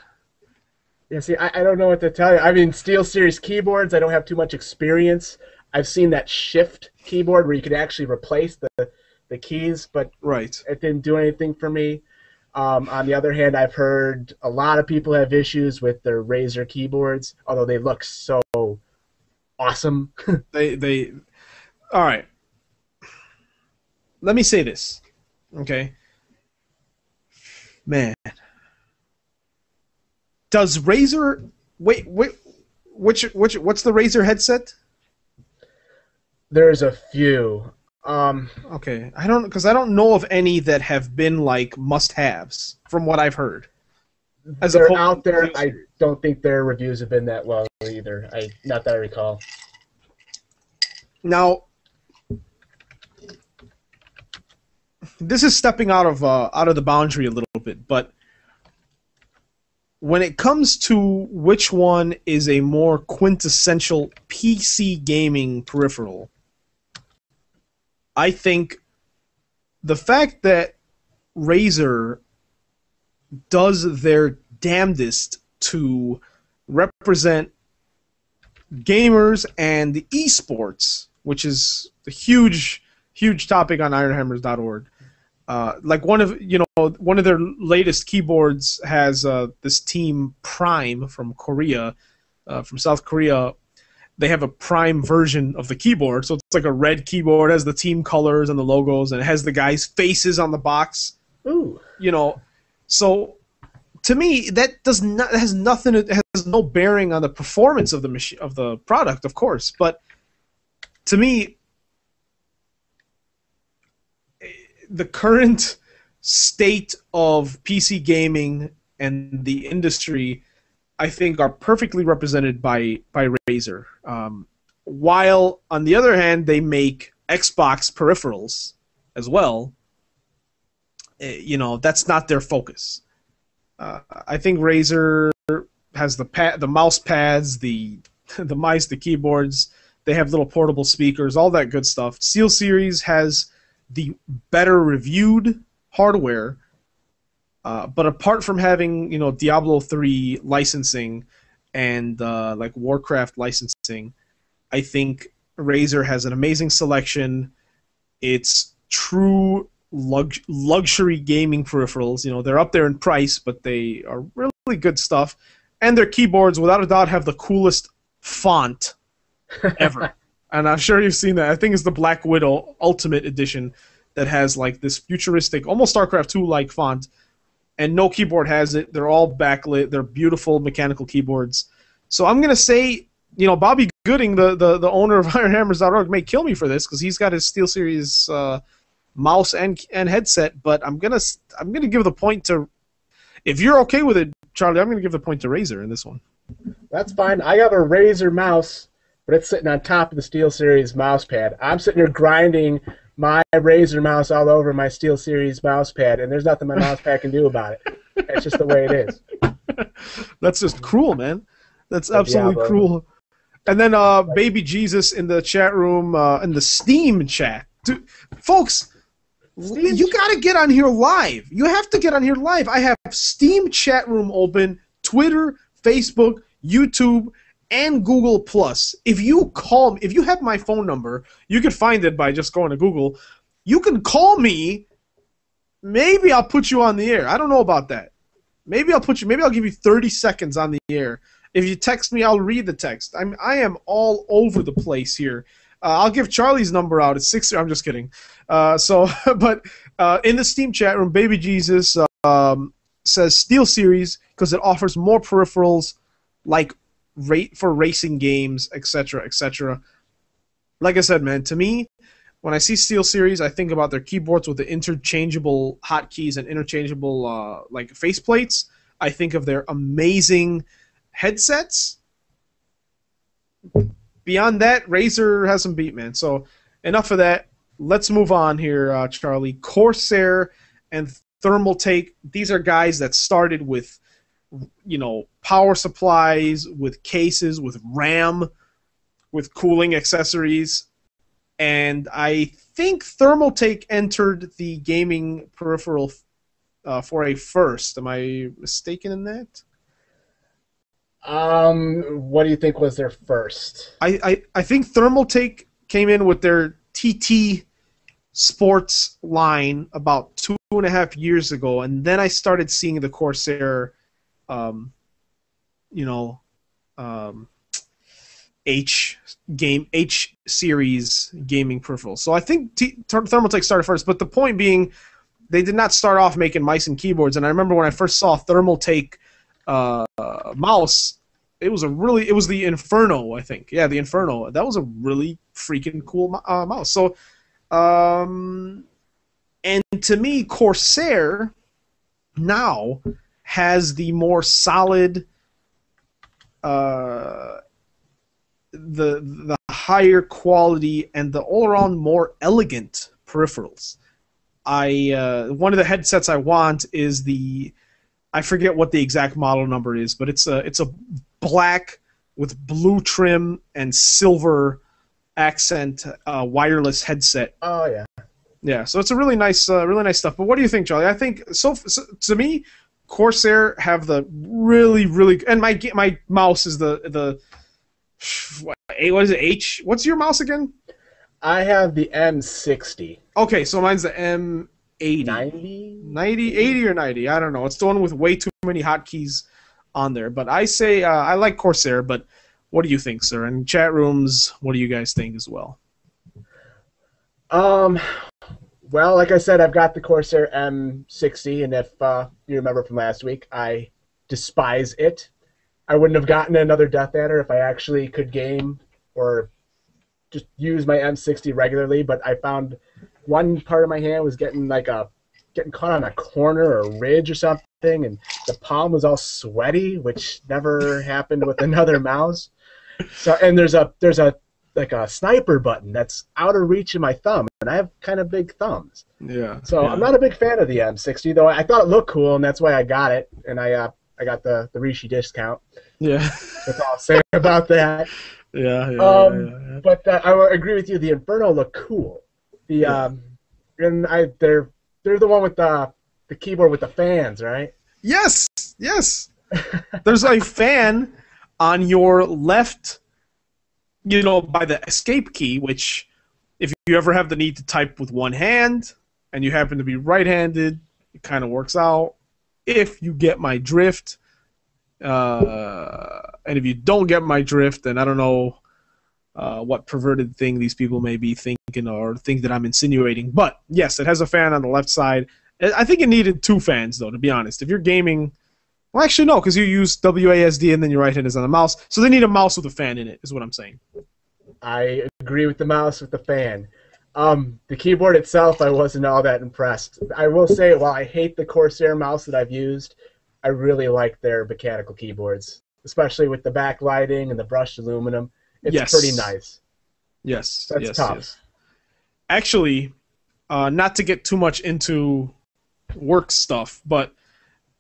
Yeah, see, I don't know what to tell you. I mean, SteelSeries keyboards, I don't have too much experience. I've seen that Shift keyboard where you can actually replace the keys, but right. It didn't do anything for me. On the other hand, I've heard a lot of people have issues with their Razer keyboards, although they look so awesome. They all right. Let me say this, okay? Man. Does Razer what's the Razer headset? There's a few. Okay, I don't know of any that have been like must-haves from what I've heard. They're out there. I don't think their reviews have been that well either. Not that I recall. Now, this is stepping out of the boundary a little bit, but when it comes to which one is a more quintessential PC gaming peripheral, I think the fact that Razer does their damnedest to represent gamers and the esports, which is a huge topic on Ironhammers.org. Like one of their latest keyboards has this team Prime from Korea, from South Korea. They have a Prime version of the keyboard, so it's like a red keyboard, has the team colors and the logos, and it has the guys' faces on the box. Ooh, so to me that it has no bearing on the performance of the product, of course, but to me, the current state of PC gaming and the industry, I think, are perfectly represented by Razer. While, on the other hand, they make Xbox peripherals as well, that's not their focus. I think Razer has the mouse pads, the mice, the keyboards. They have little portable speakers, all that good stuff. SteelSeries has the better reviewed hardware, but apart from having Diablo 3 licensing and like Warcraft licensing, I think Razer has an amazing selection. It's true luxury gaming peripherals. They're up there in price, but they are really good stuff. And their keyboards, without a doubt, have the coolest font ever. And I'm sure you've seen that. I think it's the Black Widow Ultimate Edition that has like this futuristic, almost StarCraft 2-like font, and no keyboard has it. They're all backlit. They're beautiful mechanical keyboards. So I'm gonna say, Bobby Gooding, the owner of Ironhammers.org, may kill me for this because he's got his SteelSeries mouse and headset. But I'm gonna give the point to. If you're okay with it, Charlie, I'm gonna give the point to Razer in this one. That's fine. I have a Razer mouse, but it's sitting on top of the SteelSeries mouse pad. I'm sitting here grinding my Razer mouse all over my SteelSeries mouse pad, and there's nothing my mouse pad can do about it. It's just the way it is. That's just cruel, man. That's absolutely cruel. And then Baby Jesus in the chat room, in the Steam chat. Dude, folks, you got to get on here live. You have to get on here live. I have Steam chat room open, Twitter, Facebook, YouTube, and Google+. If you call me, if you have my phone number, you can find it by just going to Google. You can call me. Maybe I'll put you on the air. I don't know about that. Maybe I'll give you 30 seconds on the air. If you text me, I'll read the text. I am all over the place here. I'll give Charlie's number out. It's 6. I'm just kidding. But in the Steam chat room, Baby Jesus says SteelSeries because it offers more peripherals, like for racing games, etc., etc. Like I said, man, to me, when I see SteelSeries, I think about their keyboards with the interchangeable hotkeys and interchangeable like faceplates. I think of their amazing headsets. Beyond that, Razer has some beat, man. So enough of that. Let's move on here, Charlie. Corsair and Thermaltake. These are guys that started with, power supplies, with cases, with RAM, with cooling accessories. And I think Thermaltake entered the gaming peripheral for a first. Am I mistaken in that? What do you think was their first? I think Thermaltake came in with their TT Sports line about 2.5 years ago, and then I started seeing the Corsair, H series gaming peripherals. So I think Thermaltake started first, but the point being, they did not start off making mice and keyboards. And I remember when I first saw Thermaltake mouse, it was the Inferno, I think. Yeah, the Inferno. That was a really freaking cool mouse. So, and to me, Corsair now has the more solid, the higher quality and the all-around more elegant peripherals. One of the headsets I want is I forget what the exact model number is, but it's a black with blue trim and silver accent wireless headset. Oh yeah. Yeah, so it's a really nice stuff. But what do you think, Charlie? I think so to me, Corsair have the really, and my mouse is the what is it, H? What's your mouse again? I have the M60. Okay, so mine's the M80. 80 or 90, I don't know. It's the one with way too many hotkeys on there. But I say I like Corsair, but what do you think, sir? And chat rooms, what do you guys think as well? Well, like I said, I've got the Corsair M60, and if you remember from last week, I despise it. I wouldn't have gotten another Death Adder if I actually could game or just use my M60 regularly, but I found one part of my hand was getting caught on a corner or a ridge or something, and the palm was all sweaty, which never happened with another mouse. So, and there's a sniper button that's out of reach of my thumb, and I have kind of big thumbs. Yeah. So yeah. I'm not a big fan of the M60, though I thought it looked cool, and that's why I got it, and I got the Rishi discount. Yeah. That's all I'll say about that. Yeah. But I would agree with you. The Inferno look cool. And they're the one with the keyboard with the fans, right? Yes. There's a fan on your left, by the escape key, which if you ever have the need to type with one hand and you happen to be right-handed, it kind of works out. If you get my drift, and if you don't get my drift, then I don't know what perverted thing these people may be thinking or think that I'm insinuating. But yes, it has a fan on the left side. I think it needed 2 fans, though, to be honest. If you're gaming, Well, actually, no, because you use WASD and then your right hand is on the mouse. So they need a mouse with a fan in it, is what I'm saying. I agree with the mouse with the fan. The keyboard itself, I wasn't all that impressed. I will say, while I hate the Corsair mouse that I've used, I really like their mechanical keyboards, especially with the backlighting and the brushed aluminum. It's pretty nice. Yes. That's tough. Yes. Actually, not to get too much into work stuff, but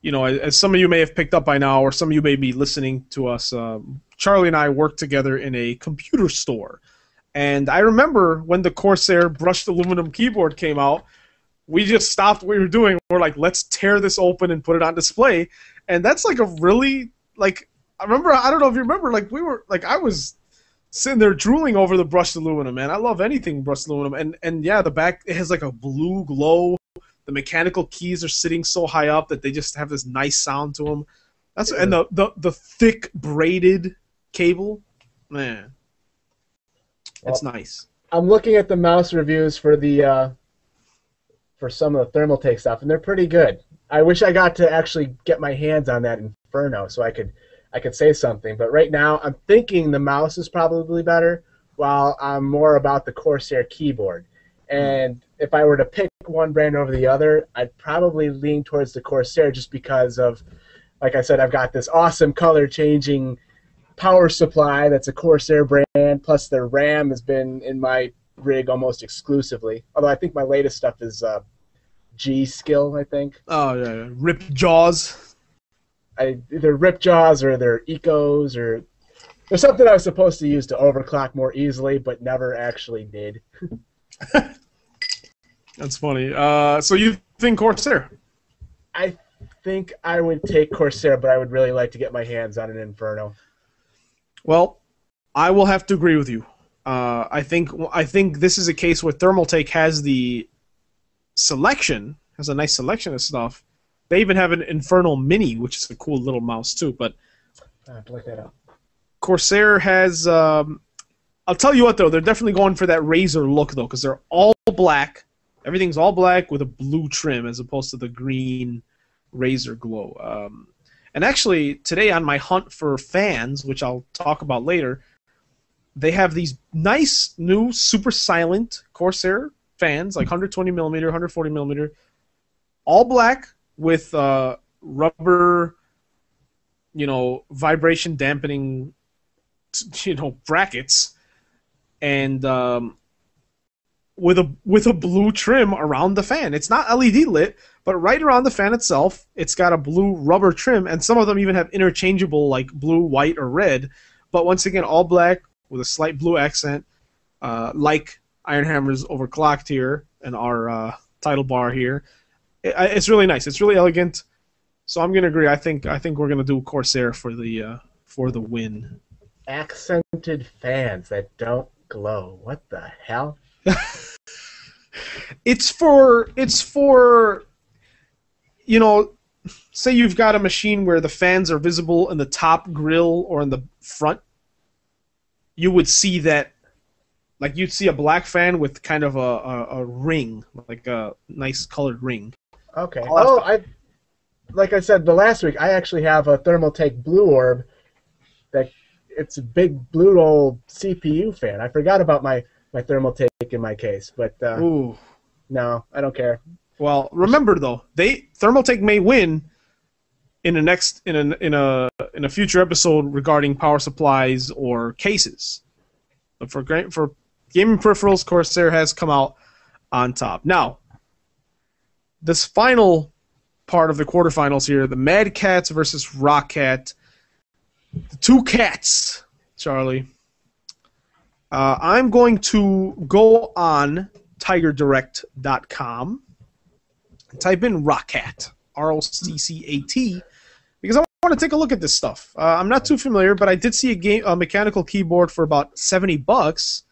as some of you may have picked up by now, or some of you may be listening to us, Charlie and I worked together in a computer store. And I remember when the Corsair brushed aluminum keyboard came out, we just stopped what we were doing. We're like, let's tear this open and put it on display. And that's like a really, like, I don't know if you remember, like I was sitting there drooling over the brushed aluminum, man. I love anything brushed aluminum. And yeah, the back, it has like a blue glow. The mechanical keys are sitting so high up that they just have this nice sound to them. And the thick braided cable, man, it's nice. I'm looking at the mouse reviews for for some of the Thermaltake stuff, and they're pretty good. I wish I got to actually get my hands on that Inferno so I could say something. But right now, I'm thinking the mouse is probably better, while I'm more about the Corsair keyboard. And if I were to pick one brand over the other, I'd probably lean towards the Corsair just because of, like I said, I've got this awesome color-changing power supply that's a Corsair brand, plus their RAM has been in my rig almost exclusively. Although I think my latest stuff is G-Skill, I think. Oh, yeah. Rip Jaws. Either Rip Jaws or they're Ecos, or there's something I was supposed to use to overclock more easily, but never actually did. That's funny. So you think Corsair? I think I would take Corsair, but I would really like to get my hands on an Inferno. Well, I will have to agree with you. I think this is a case where Thermaltake has the selection, has a nice selection of stuff. They even have an Infernal Mini, which is a cool little mouse too. But I have to look that up. Corsair has. I'll tell you what though, they're definitely going for that Razor look though, because they're all black. Everything's all black with a blue trim as opposed to the green Razor glow. And actually, today on my hunt for fans, which I'll talk about later, they have these nice new super silent Corsair fans, like 120 millimeter, 140 millimeter, all black with rubber, vibration dampening, brackets, and with a blue trim around the fan. It's not LED lit, but right around the fan itself, it's got a blue rubber trim, and some of them even have interchangeable, like blue, white, or red. But once again, all black with a slight blue accent, like Ironhammers Overclocked here in our title bar here. It's really nice. It's really elegant. So I'm gonna agree. I think we're gonna do Corsair for the win. Accented fans that don't glow. What the hell? It's for say you've got a machine where the fans are visible in the top grill or in the front. You would see that, like you'd see a black fan with kind of a ring, like a nice colored ring. Okay. Like I said the last week, I actually have a Thermaltake Blue Orb. It's a big blue old CPU fan. I forgot about my Thermaltake in my case, but no, I don't care. Well, remember though, Thermaltake may win in a future episode regarding power supplies or cases. But for gaming peripherals, Corsair has come out on top. Now, this final part of the quarterfinals here, the Mad Cats versus Rock Cat. The two cats, Charlie. I'm going to go on TigerDirect.com and type in Rockcat, ROCCAT, because I want to take a look at this stuff. I'm not too familiar, but I did see a mechanical keyboard for about $70,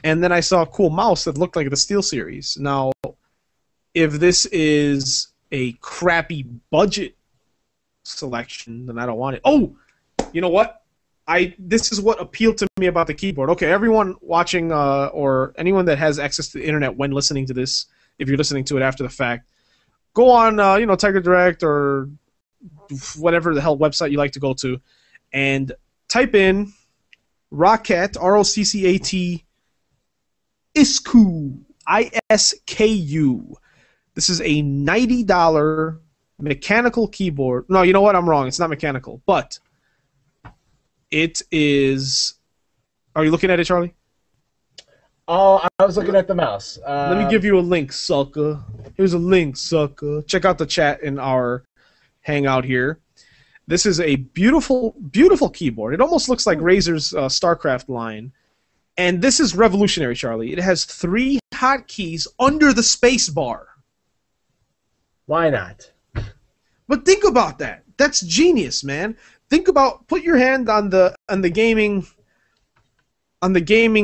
and then I saw a cool mouse that looked like the SteelSeries. Now, if this is a crappy budget selection, then I don't want it. Oh, you know what? This is what appealed to me about the keyboard. Okay, everyone watching or anyone that has access to the internet when listening to this, if you're listening to it after the fact, go on Tiger Direct or whatever the hell website you like to go to, and type in Rockcat, ROCCAT, ISKU, ISKU. This is a $90 mechanical keyboard. No, you know what? I'm wrong. It's not mechanical, but it is. Are you looking at it, Charlie? Oh, I was looking at the mouse. Let me give you a link, sucker. Here's a link, sucker. Check out the chat in our hangout here. This is a beautiful, beautiful keyboard. It almost looks like Razer's StarCraft line. And this is revolutionary, Charlie. It has 3 hotkeys under the space bar. Why not? But think about that. That's genius, man. Think about, put your hand on the gaming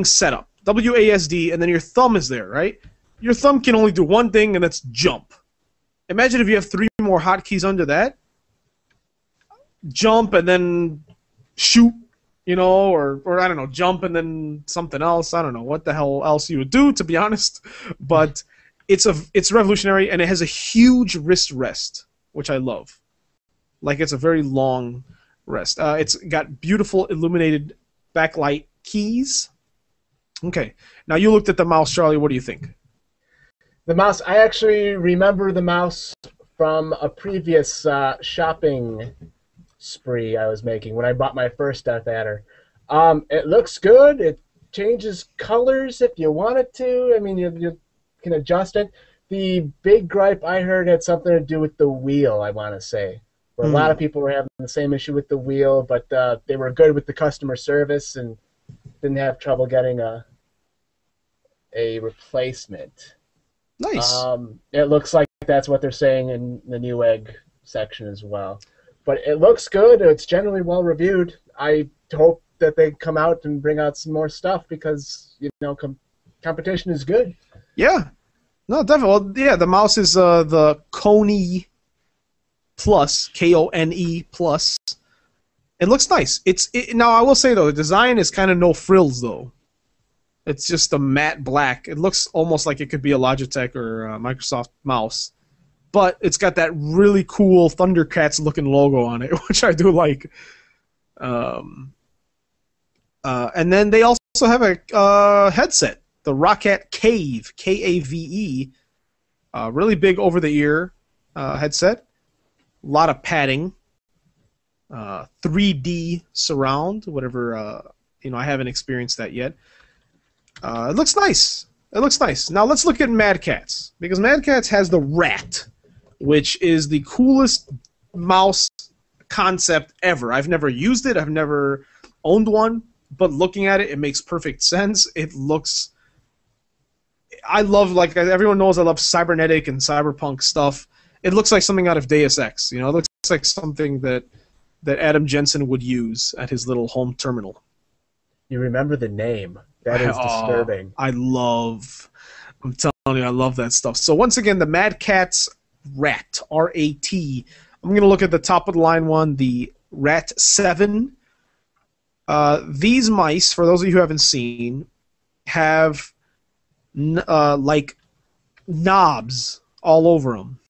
setup. WASD, and then your thumb is there, right? Your thumb can only do one thing, and that's jump. Imagine if you have 3 more hotkeys under that. Jump and then shoot, you know, or I don't know, jump and then something else. I don't know what the hell else you would do, to be honest. But it's revolutionary, and it has a huge wrist rest, which I love. Like, it's a very long rest. It's got beautiful illuminated backlight keys. Okay, now you looked at the mouse, Charlie. What do you think? The mouse, I actually remember the mouse from a previous shopping spree I was making when I bought my first Death Adder. It looks good. It changes colors if you want it to. I mean, you can adjust it. The big gripe I heard had something to do with the wheel, I want to say. Where a lot of people were having the same issue with the wheel, but they were good with the customer service and didn't have trouble getting a replacement. Nice. It looks like that's what they're saying in the Newegg section as well. But it looks good. It's generally well reviewed. I hope that they come out and bring out some more stuff because, you know, competition is good. Yeah. No, definitely. Well, yeah, the mouse is the Kone Plus, Kone Plus. It looks nice. Now, I will say, though, the design is kind of no frills, though. It's just a matte black. It looks almost like it could be a Logitech or a Microsoft mouse. But it's got that really cool Thundercats-looking logo on it, which I do like. And then they also have a headset, the Rockcat Cave, K-A-V-E. Really big over-the-ear headset. A lot of padding. 3D surround, whatever. I haven't experienced that yet. It looks nice. It looks nice. Now let's look at Mad Catz, because Mad Catz has the Rat, which is the coolest mouse concept ever. I've never used it. I've never owned one, but looking at it, it makes perfect sense. It looks... I love, like everyone knows, I love cybernetic and cyberpunk stuff. It looks like something out of Deus Ex. You know, it looks like something that Adam Jensen would use at his little home terminal. You remember the name. That is disturbing. I'm telling you, I love that stuff. So once again, the Mad Catz Rat, R-A-T. I'm going to look at the top of the line one, the Rat 7. These mice, for those of you who haven't seen, have like knobs all over them.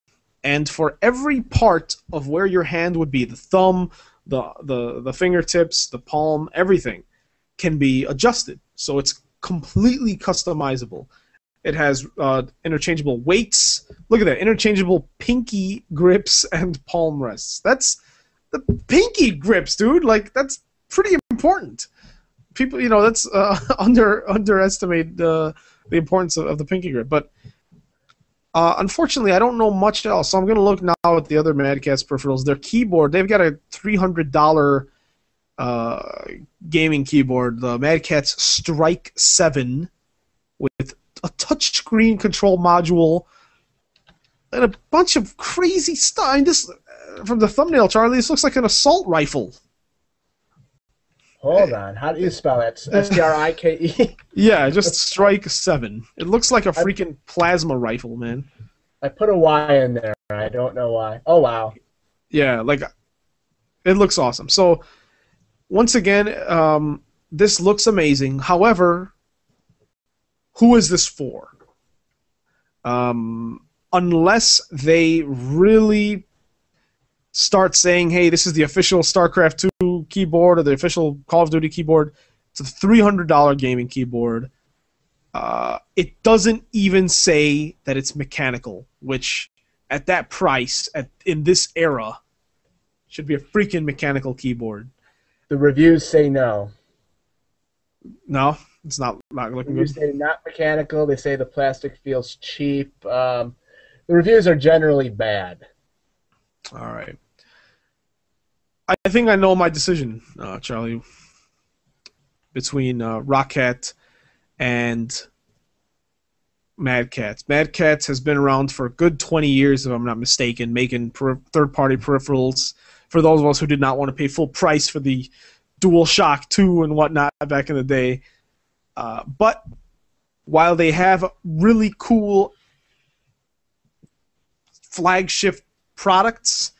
And for every part of where your hand would be, the thumb, the fingertips, the palm, everything can be adjusted. So it's completely customizable. It has interchangeable weights. Look at that, interchangeable pinky grips and palm rests. That's the pinky grips, dude. Like, that's pretty important. People, that's underestimate the importance of the pinky grip. But unfortunately, I don't know much else. So I'm going to look now at the other Mad Catz peripherals. Their keyboard, they've got a $300 gaming keyboard, the Mad Catz Strike 7, with a touchscreen control module and a bunch of crazy stuff. I mean, this, from the thumbnail, Charlie, this looks like an assault rifle. Hold on. How do you spell that? S-T-R-I-K-E? Yeah, just Strike 7. It looks like a freaking plasma rifle, man. I put a Y in there. I don't know why. Oh, wow. Yeah, like, it looks awesome. So, once again, this looks amazing. However, who is this for? Unless they really start saying, hey, this is the official StarCraft 2 keyboard or the official Call of Duty keyboard. It's a $300 gaming keyboard. It doesn't even say that it's mechanical, which at that price, in this era, should be a freaking mechanical keyboard. The reviews say no. No, it's not looking Reviews good. say not mechanical. They say the plastic feels cheap. The reviews are generally bad. All right. I think I know my decision, Charlie, between Rocket and Mad Catz. Mad Catz has been around for a good 20 years, if I'm not mistaken, making third-party peripherals for those of us who did not want to pay full price for the DualShock 2 and whatnot back in the day. But while they have really cool flagship products,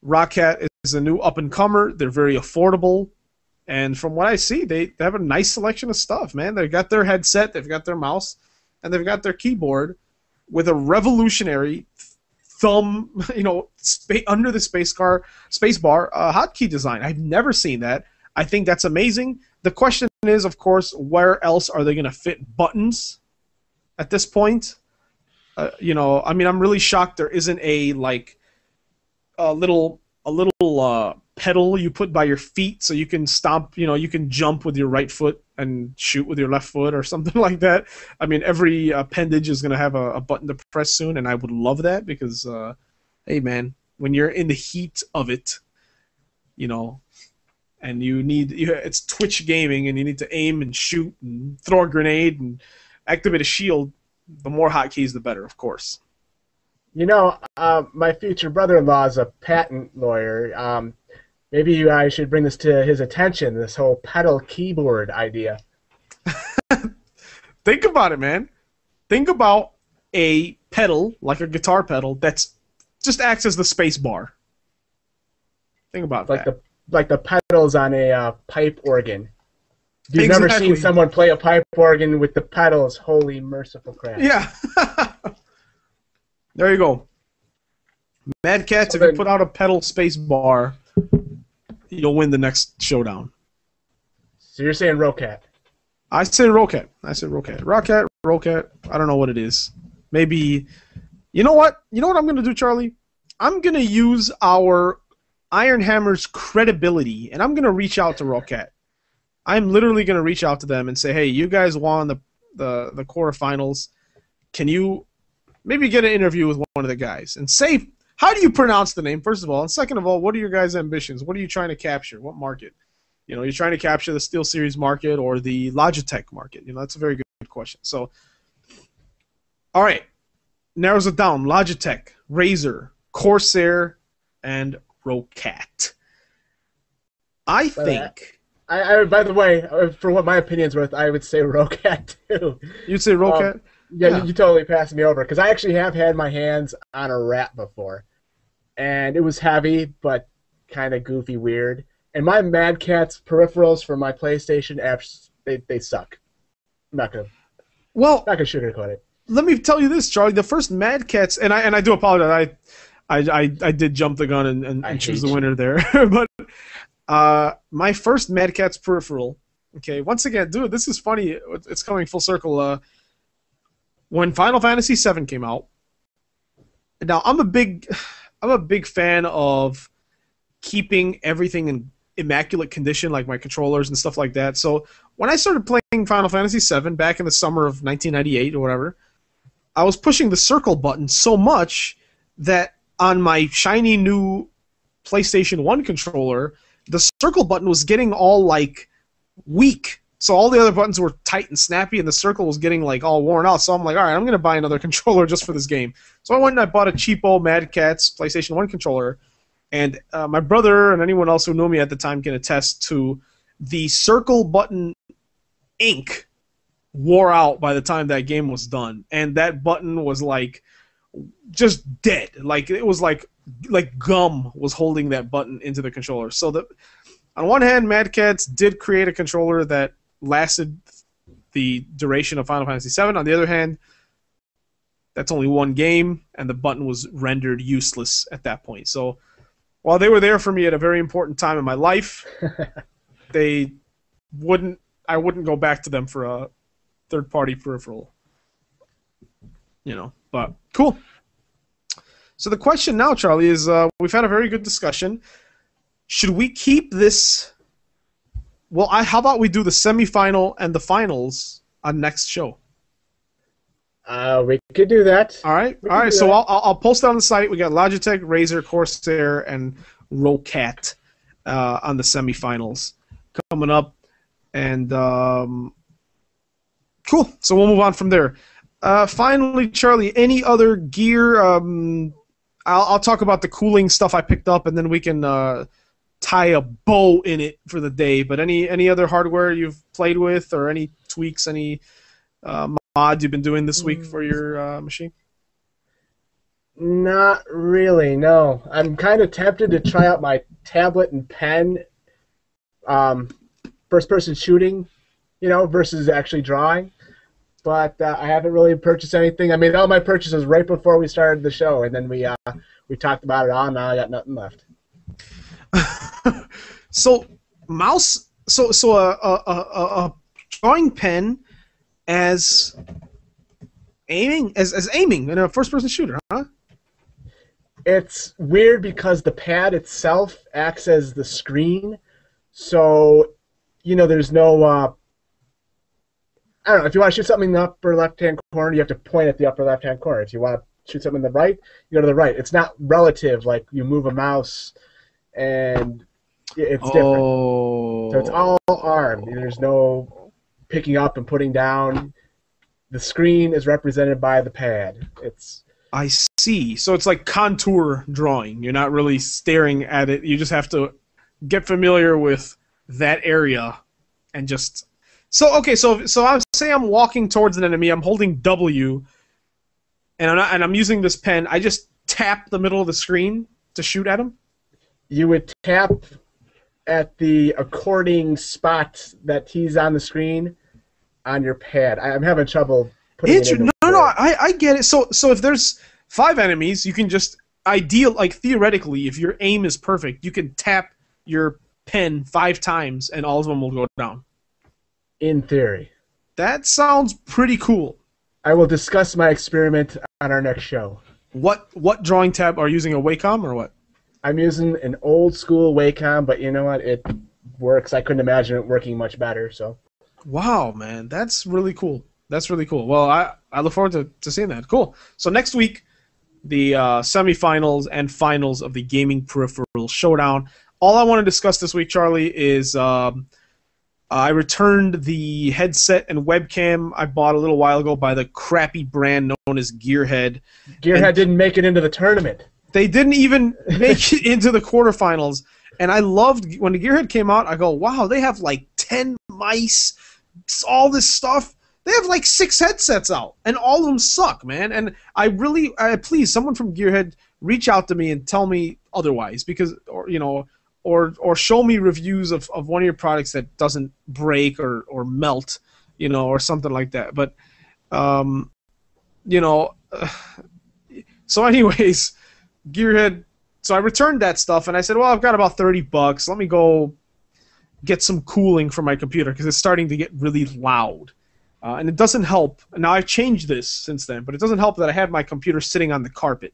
Rocket is a new up-and-comer. They're very affordable. And from what I see, they have a nice selection of stuff, man. They've got their headset, they've got their mouse, and they've got their keyboard with a revolutionary thumb, under the spacebar hotkey design. I've never seen that. I think that's amazing. The question is, of course, where else are they going to fit buttons at this point? I'm really shocked there isn't a little pedal you put by your feet so you can stomp, you can jump with your right foot and shoot with your left foot or something like that. I mean, every appendage is going to have a button to press soon, and I would love that because, hey, man, when you're in the heat of it, and it's Twitch gaming and you need to aim and shoot and throw a grenade and activate a shield, the more hotkeys, the better, of course. My future brother-in-law is a patent lawyer. Maybe I should bring this to his attention, this whole pedal keyboard idea. Think about it, man. Think about a pedal, like a guitar pedal, that's just acts as the space bar. Think about that. Like the pedals on a pipe organ. If you've never seen someone play a pipe organ with the pedals, holy merciful crap. Yeah. There you go. Mad Catz, if you put out a pedal space bar, you'll win the next showdown. So you're saying Rocket? I say Rocket. Rocket. I don't know what it is. Maybe. You know what? You know what I'm going to do, Charlie? I'm going to use our Ironhammers credibility, and I'm going to reach out to Rocket. I'm literally going to reach out to them and say, hey, you guys won the quarterfinals. Can you maybe get an interview with one of the guys and say, how do you pronounce the name, first of all? And second of all, what are your guys' ambitions? What are you trying to capture? What market? You're trying to capture the SteelSeries market or the Logitech market? That's a very good question. So, all right. Narrows it down. Logitech, Razer, Corsair, and Rocket. I think... by the way, for what my opinion's worth, I would say Rocket, too. You'd say Rocket? Yeah, you totally passed me over because I actually have had my hands on a rat before, and it was heavy but kind of goofy, weird. And my Mad Catz peripherals for my PlayStation apps, they suck. I'm not gonna sugarcoat it. Let me tell you this, Charlie. The first Mad Catz, and I do apologize. I did jump the gun and choose the winner there, but my first Mad Catz peripheral. Okay, once again, dude, this is funny. It's coming full circle. When Final Fantasy VII came out, now I'm a big fan of keeping everything in immaculate condition, like my controllers and stuff like that. So when I started playing Final Fantasy VII back in the summer of 1998 or whatever, I was pushing the circle button so much that on my shiny new PlayStation 1 controller, the circle button was getting all weak. So all the other buttons were tight and snappy, and the circle was getting all worn out. So I'm like, all right, I'm going to buy another controller just for this game. So I went and I bought a cheapo Mad Catz PlayStation 1 controller. And my brother and anyone else who knew me at the time can attest to the circle button ink wore out by the time that game was done. And that button was just dead. It was like gum was holding that button into the controller. So on one hand, Mad Catz did create a controller that lasted the duration of Final Fantasy VII. On the other hand, that's only one game, and the button was rendered useless at that point. So while they were there for me at a very important time in my life, I wouldn't go back to them for a third-party peripheral. But cool. So the question now, Charlie, is we've had a very good discussion. Should we keep this? Well, how about we do the semifinal and the finals on next show? We could do that. All right. So I'll post it on the site. We got Logitech, Razer, Corsair, and Rocat on the semifinals coming up, and cool. So we'll move on from there. Finally, Charlie, any other gear? I'll talk about the cooling stuff I picked up, and then we can tie a bow in it for the day. But any other hardware you've played with, or any tweaks, any mods you've been doing this week for your machine? Not really, no. I'm kind of tempted to try out my tablet and pen first-person shooting, versus actually drawing. But I haven't really purchased anything. I made all my purchases right before we started the show, and then we talked about it all, and now I got nothing left. So a drawing pen as aiming in a first-person shooter, huh? It's weird because the pad itself acts as the screen, so there's no. I don't know. If you want to shoot something in the upper left-hand corner, you have to point at the upper left-hand corner. If you want to shoot something in the right, you go to the right. It's not relative, like you move a mouse, and it's different. So it's all arm. There's no picking up and putting down. The screen is represented by the pad. I see. So it's like contour drawing. You're not really staring at it. You just have to get familiar with that area and just... So I say I'm walking towards an enemy. I'm holding W, and I'm using this pen. I just tap the middle of the screen to shoot at him. You would tap at the according spot that he's on the screen on your pad. I'm having trouble putting it in. No, I get it. So if there's 5 enemies, you can just theoretically, if your aim is perfect, you can tap your pen 5 times, and all of them will go down. In theory. That sounds pretty cool. I will discuss my experiment on our next show. What drawing tab are you using? A Wacom or what? I'm using an old school Wacom, but you know what? It works. I couldn't imagine it working much better. So. Wow, man, that's really cool. That's really cool. Well, I look forward to seeing that. Cool. So next week, the semifinals and finals of the Gaming Peripheral Showdown. All I want to discuss this week, Charlie, is I returned the headset and webcam I bought a little while ago by the crappy brand known as Gearhead. Gearhead didn't make it into the tournament. They didn't even make it into the quarterfinals. And I loved, when the Gearhead came out, I go, wow, they have like 10 mice, all this stuff. They have like 6 headsets out, and all of them suck, man. And please, someone from Gearhead, reach out to me and tell me otherwise, because, or show me reviews of one of your products that doesn't break or melt, or something like that. But, so anyways, Gearhead, so I returned that stuff, and I said, well, I've got about $30. Let me go get some cooling for my computer, because it's starting to get really loud. And it doesn't help. Now, I've changed this since then, but it doesn't help that I had my computer sitting on the carpet.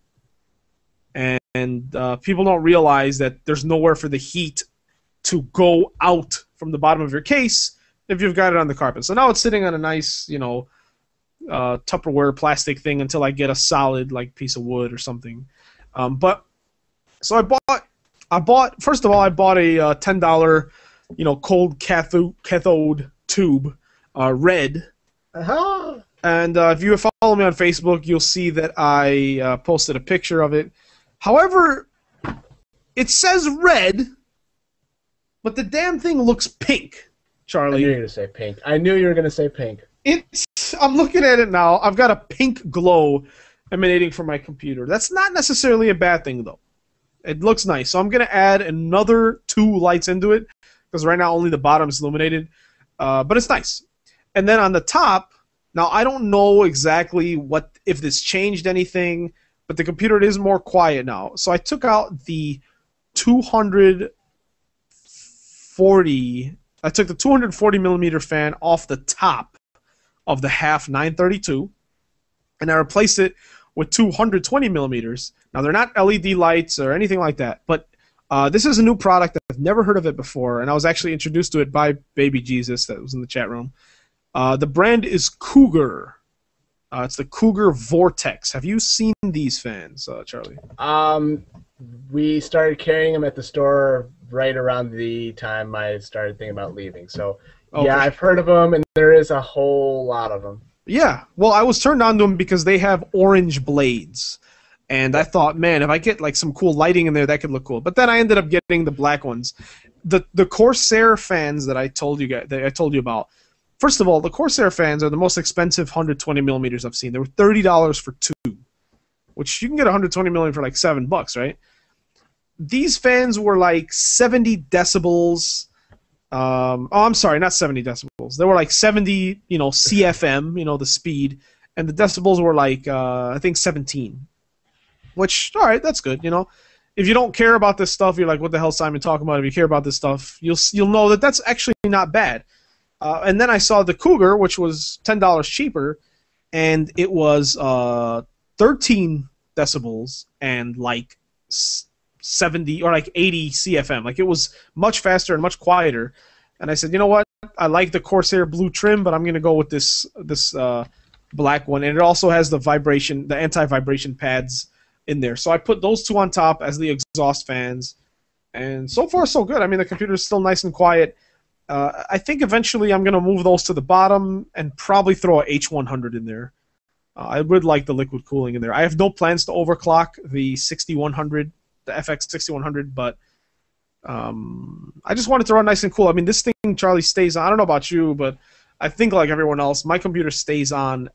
And people don't realize that there's nowhere for the heat to go out from the bottom of your case if you've got it on the carpet. So now it's sitting on a nice, Tupperware plastic thing until I get a solid piece of wood or something. So I bought. First of all, I bought a $10, cold cathode tube, red. Uh-huh. And if you follow me on Facebook, you'll see that I posted a picture of it. However, it says red, but the damn thing looks pink, Charlie. I knew you were going to say pink. I knew you were going to say pink. I'm looking at it now. I've got a pink glow emanating from my computer. That's not necessarily a bad thing, though. It looks nice. So I'm going to add another 2 lights into it, because right now only the bottom is illuminated. But it's nice. And then on the top, now I don't know exactly if this changed anything, but the computer is more quiet now. So I took out the 240. I took the 240 millimeter fan off the top of the half 932, and I replaced it with 220 millimeters. Now they're not LED lights or anything like that, but this is a new product that I've never heard of it before, and I was actually introduced to it by Baby Jesus that was in the chat room. The brand is Cougar. It's the Cougar Vortex. Have you seen these fans, Charlie? We started carrying them at the store right around the time I started thinking about leaving. So, yeah, I've heard of them, and there is a whole lot of them. Yeah. Well, I was turned on to them because they have orange blades. And I thought, man, if I get like some cool lighting in there, that could look cool. But then I ended up getting the black ones. The Corsair fans that I told you about. First of all, the Corsair fans are the most expensive 120 millimeters I've seen. They were $30 for two, which you can get 120 millimeter for like $7, right? These fans were like 70 decibels. I'm sorry, not 70 decibels. They were like 70, CFM, the speed, and the decibels were like I think 17. Which, all right, that's good. If you don't care about this stuff, you're like, what the hell, Simon, talking about? If you care about this stuff, you'll know that that's actually not bad. And then I saw the Cougar, which was $10 cheaper, and it was 13 decibels and like 70 or like 80 CFM. Like it was much faster and much quieter. And I said, you know what? I like the Corsair blue trim, but I'm gonna go with this black one, and it also has the anti-vibration pads in there. So I put those two on top as the exhaust fans, and so far so good. I mean, the computer is still nice and quiet. I think eventually I'm going to move those to the bottom and probably throw a H100 in there. I would like the liquid cooling in there. I have no plans to overclock the 6100, the FX 6100, but I just want it to run nice and cool. I mean, this thing, Charlie, stays on. I don't know about you, but I think like everyone else, my computer stays on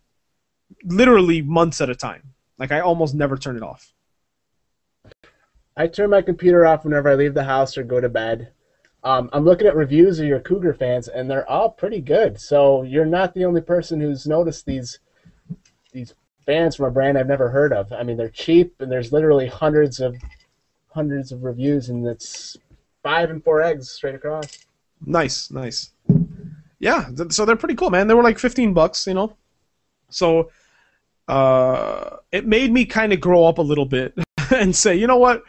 literally months at a time. Like I almost never turn it off. I turn my computer off whenever I leave the house or go to bed. I'm looking at reviews of your Cougar fans, and they're all pretty good. So you're not the only person who's noticed these fans from a brand I've never heard of. I mean, they're cheap, and there's literally hundreds of reviews, and it's 5 and 4 eggs straight across. Nice. Yeah, so they're pretty cool, man. They were like $15, So it made me kind of grow up a little bit and say, you know what?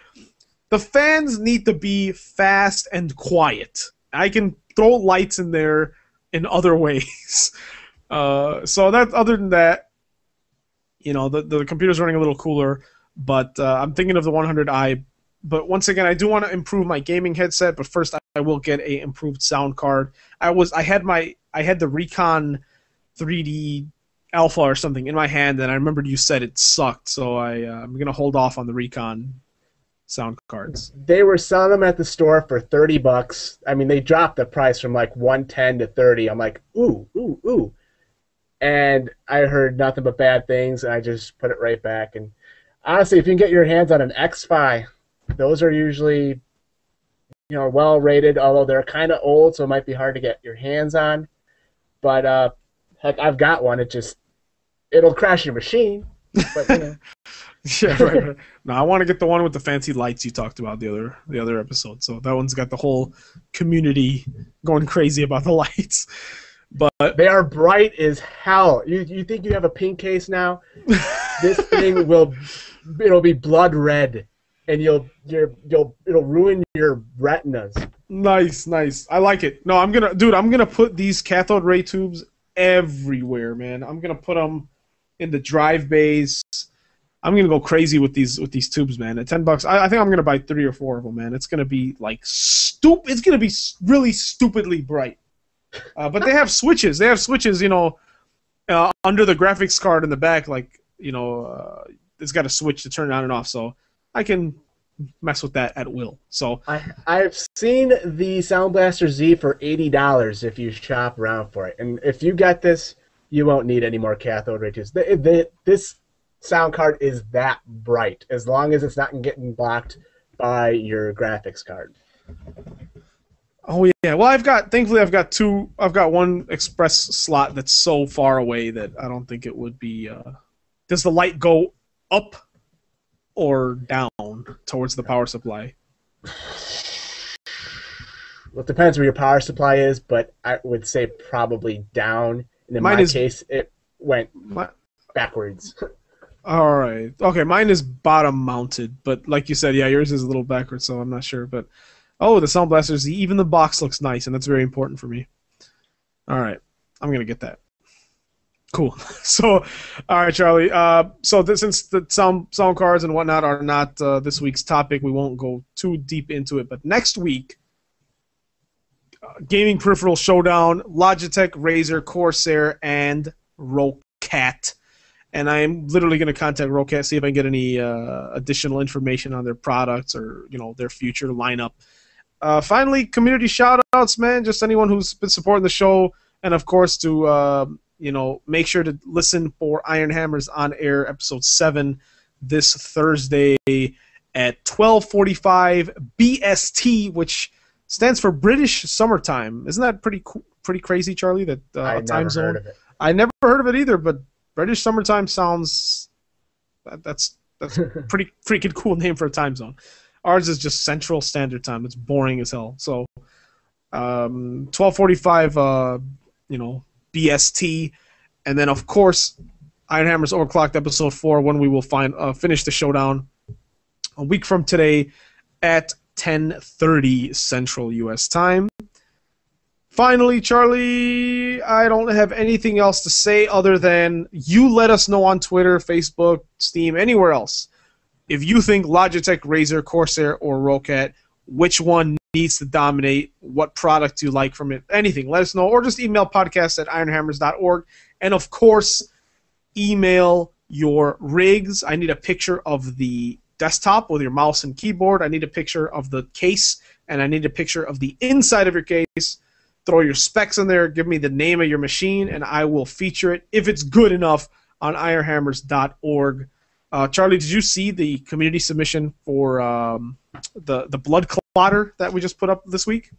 The fans need to be fast and quiet. I can throw lights in there in other ways. So that, other than that, the computer's running a little cooler, but I'm thinking of the 100i. But once again, I do want to improve my gaming headset, but first I will get a improved sound card. I had the Recon 3D Alpha or something in my hand, and I remembered you said it sucked, so I'm going to hold off on the Recon sound cards. They were selling them at the store for $30. I mean, they dropped the price from like $110 to $30. I'm like, ooh. And I heard nothing but bad things, and I just put it right back. And honestly, if you can get your hands on an X-Fi, those are usually, well rated, although they're kind of old, so it might be hard to get your hands on. But heck, I've got one. It'll crash your machine, but Yeah, right. No, I want to get the one with the fancy lights you talked about the other episode. So that one's got the whole community going crazy about the lights. But they are bright as hell. You think you have a pink case now? This thing it'll be blood red, and it'll ruin your retinas. Nice. I like it. No, I'm gonna put these cathode ray tubes everywhere, man. I'm gonna put them in the drive bays. I'm gonna go crazy with these tubes, man. At $10, I think I'm gonna buy 3 or 4 of them, man. It's gonna be like It's gonna be really stupidly bright. But they have switches. Under the graphics card in the back, like it's got a switch to turn it on and off, so I can mess with that at will. So I've seen the Sound Blaster Z for $80 if you shop around for it, and if you get this, you won't need any more cathode ray tubes. This sound card is that bright, as long as it's not getting blocked by your graphics card. Oh yeah. Well, thankfully I've got one express slot that's so far away that I don't think it would be. Does the light go up or down towards the power supply? Well, it depends where your power supply is, but I would say probably down. And in my case, it went backwards. All right. Okay, mine is bottom mounted, but like you said, yeah, yours is a little backwards, so I'm not sure. But oh, the Sound Blasters, even the box looks nice, and that's very important for me. All right, I'm gonna get that. Cool. So, all right, Charlie. Since the sound cards and whatnot are not this week's topic, we won't go too deep into it. But next week, gaming peripheral showdown: Logitech, Razer, Corsair, and Roccat. And I'm literally going to contact Roccat, see if I can get any additional information on their products or their future lineup. Finally, community shout-outs, man. Just anyone who's been supporting the show, and of course to make sure to listen for Iron Hammers on Air episode 7 this Thursday at 12:45 BST, which stands for British Summertime. Isn't that pretty crazy, Charlie? That time zone. Heard of it. I never heard of it either, but British Summertime sounds that's pretty freaking cool name for a time zone. Ours is just Central Standard Time. It's boring as hell. So 12:45 BST, and then of course Ironhammers Overclocked episode 4 when we will finish the showdown a week from today at 10:30 Central US time. Finally, Charlie, I don't have anything else to say other than you let us know on Twitter, Facebook, Steam, anywhere else. If you think Logitech, Razer, Corsair, or Roccat, which one needs to dominate, what product you like from it, anything, let us know. Or just email podcast@ironhammers.org. And, of course, email your rigs. I need a picture of the desktop with your mouse and keyboard. I need a picture of the case, and I need a picture of the inside of your case. Throw your specs in there, give me the name of your machine, and I will feature it, if it's good enough, on ironhammers.org. Charlie, did you see the community submission for the blood clotter that we just put up this week?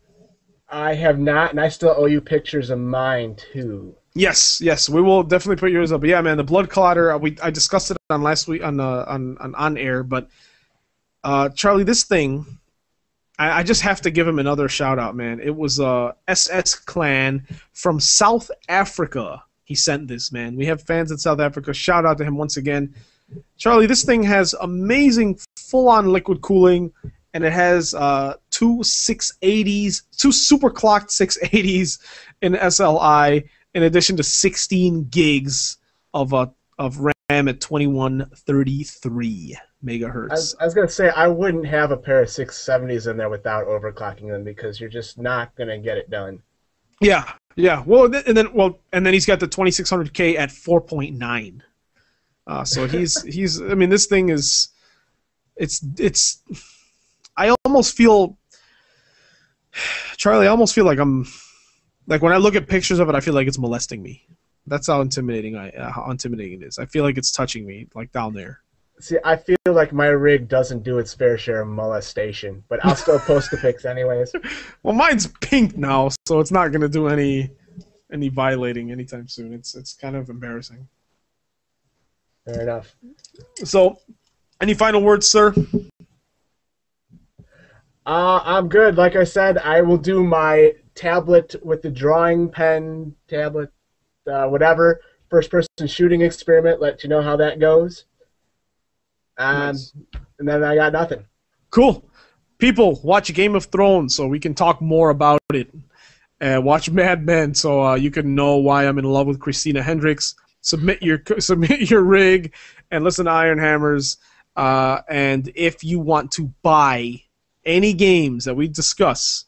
I have not, and I still owe you pictures of mine, too. Yes, we will definitely put yours up. But yeah, man, the blood clotter, I discussed it on last week on air, but Charlie, this thing, I just have to give him another shout-out, man. It was SS Clan from South Africa. He sent this, man. We have fans in South Africa. Shout out to him once again. Charlie, this thing has amazing full-on liquid cooling, and it has two 680s, two super clocked 680s in SLI, in addition to 16 gigs of RAM at 2133 megahertz. I was going to say, I wouldn't have a pair of 670s in there without overclocking them, because you're just not going to get it done. Yeah. Well, and then he's got the 2600K at 4.9. So he's. I mean, this thing is. It's. I almost feel. Charlie, I almost feel like I'm. Like when I look at pictures of it, I feel like it's molesting me. That's how intimidating it is. I feel like it's touching me, like down there. See, I feel like my rig doesn't do its fair share of molestation, but I'll still post the pics anyways. Well, mine's pink now, so it's not gonna do any violating anytime soon. It's kind of embarrassing. Fair enough. So, any final words, sir? I'm good. Like I said, I will do my tablet with the drawing pen, tablet, whatever, first-person shooting experiment, let you know how that goes. Nice. And then I got nothing. Cool. People, watch Game of Thrones so we can talk more about it. Watch Mad Men so you can know why I'm in love with Christina Hendricks. Submit your rig and listen to Iron Hammers. And if you want to buy any games that we discuss,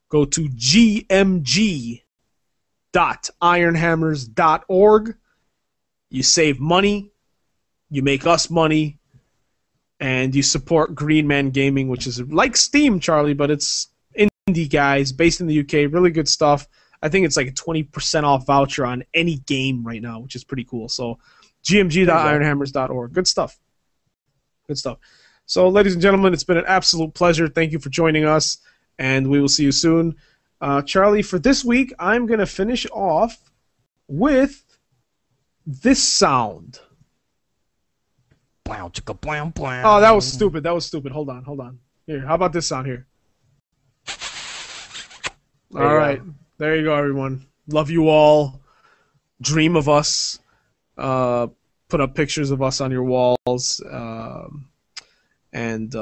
go to gmg.ironhammers.org. You save money, you make us money, and you support Green Man Gaming, which is like Steam, Charlie, but it's indie guys based in the UK. Really good stuff. I think it's like a 20% off voucher on any game right now, which is pretty cool. So gmg.ironhammers.org. Good stuff. So, ladies and gentlemen, it's been an absolute pleasure. Thank you for joining us, and we will see you soon. Charlie, for this week, I'm going to finish off with this sound. Oh, that was stupid. Hold on. Here, how about this sound here? There All you right. go. There you go, everyone. Love you all. Dream of us. Put up pictures of us on your walls. And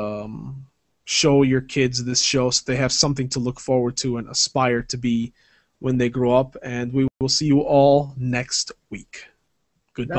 show your kids this show so they have something to look forward to and aspire to be when they grow up. And we will see you all next week. Goodbye.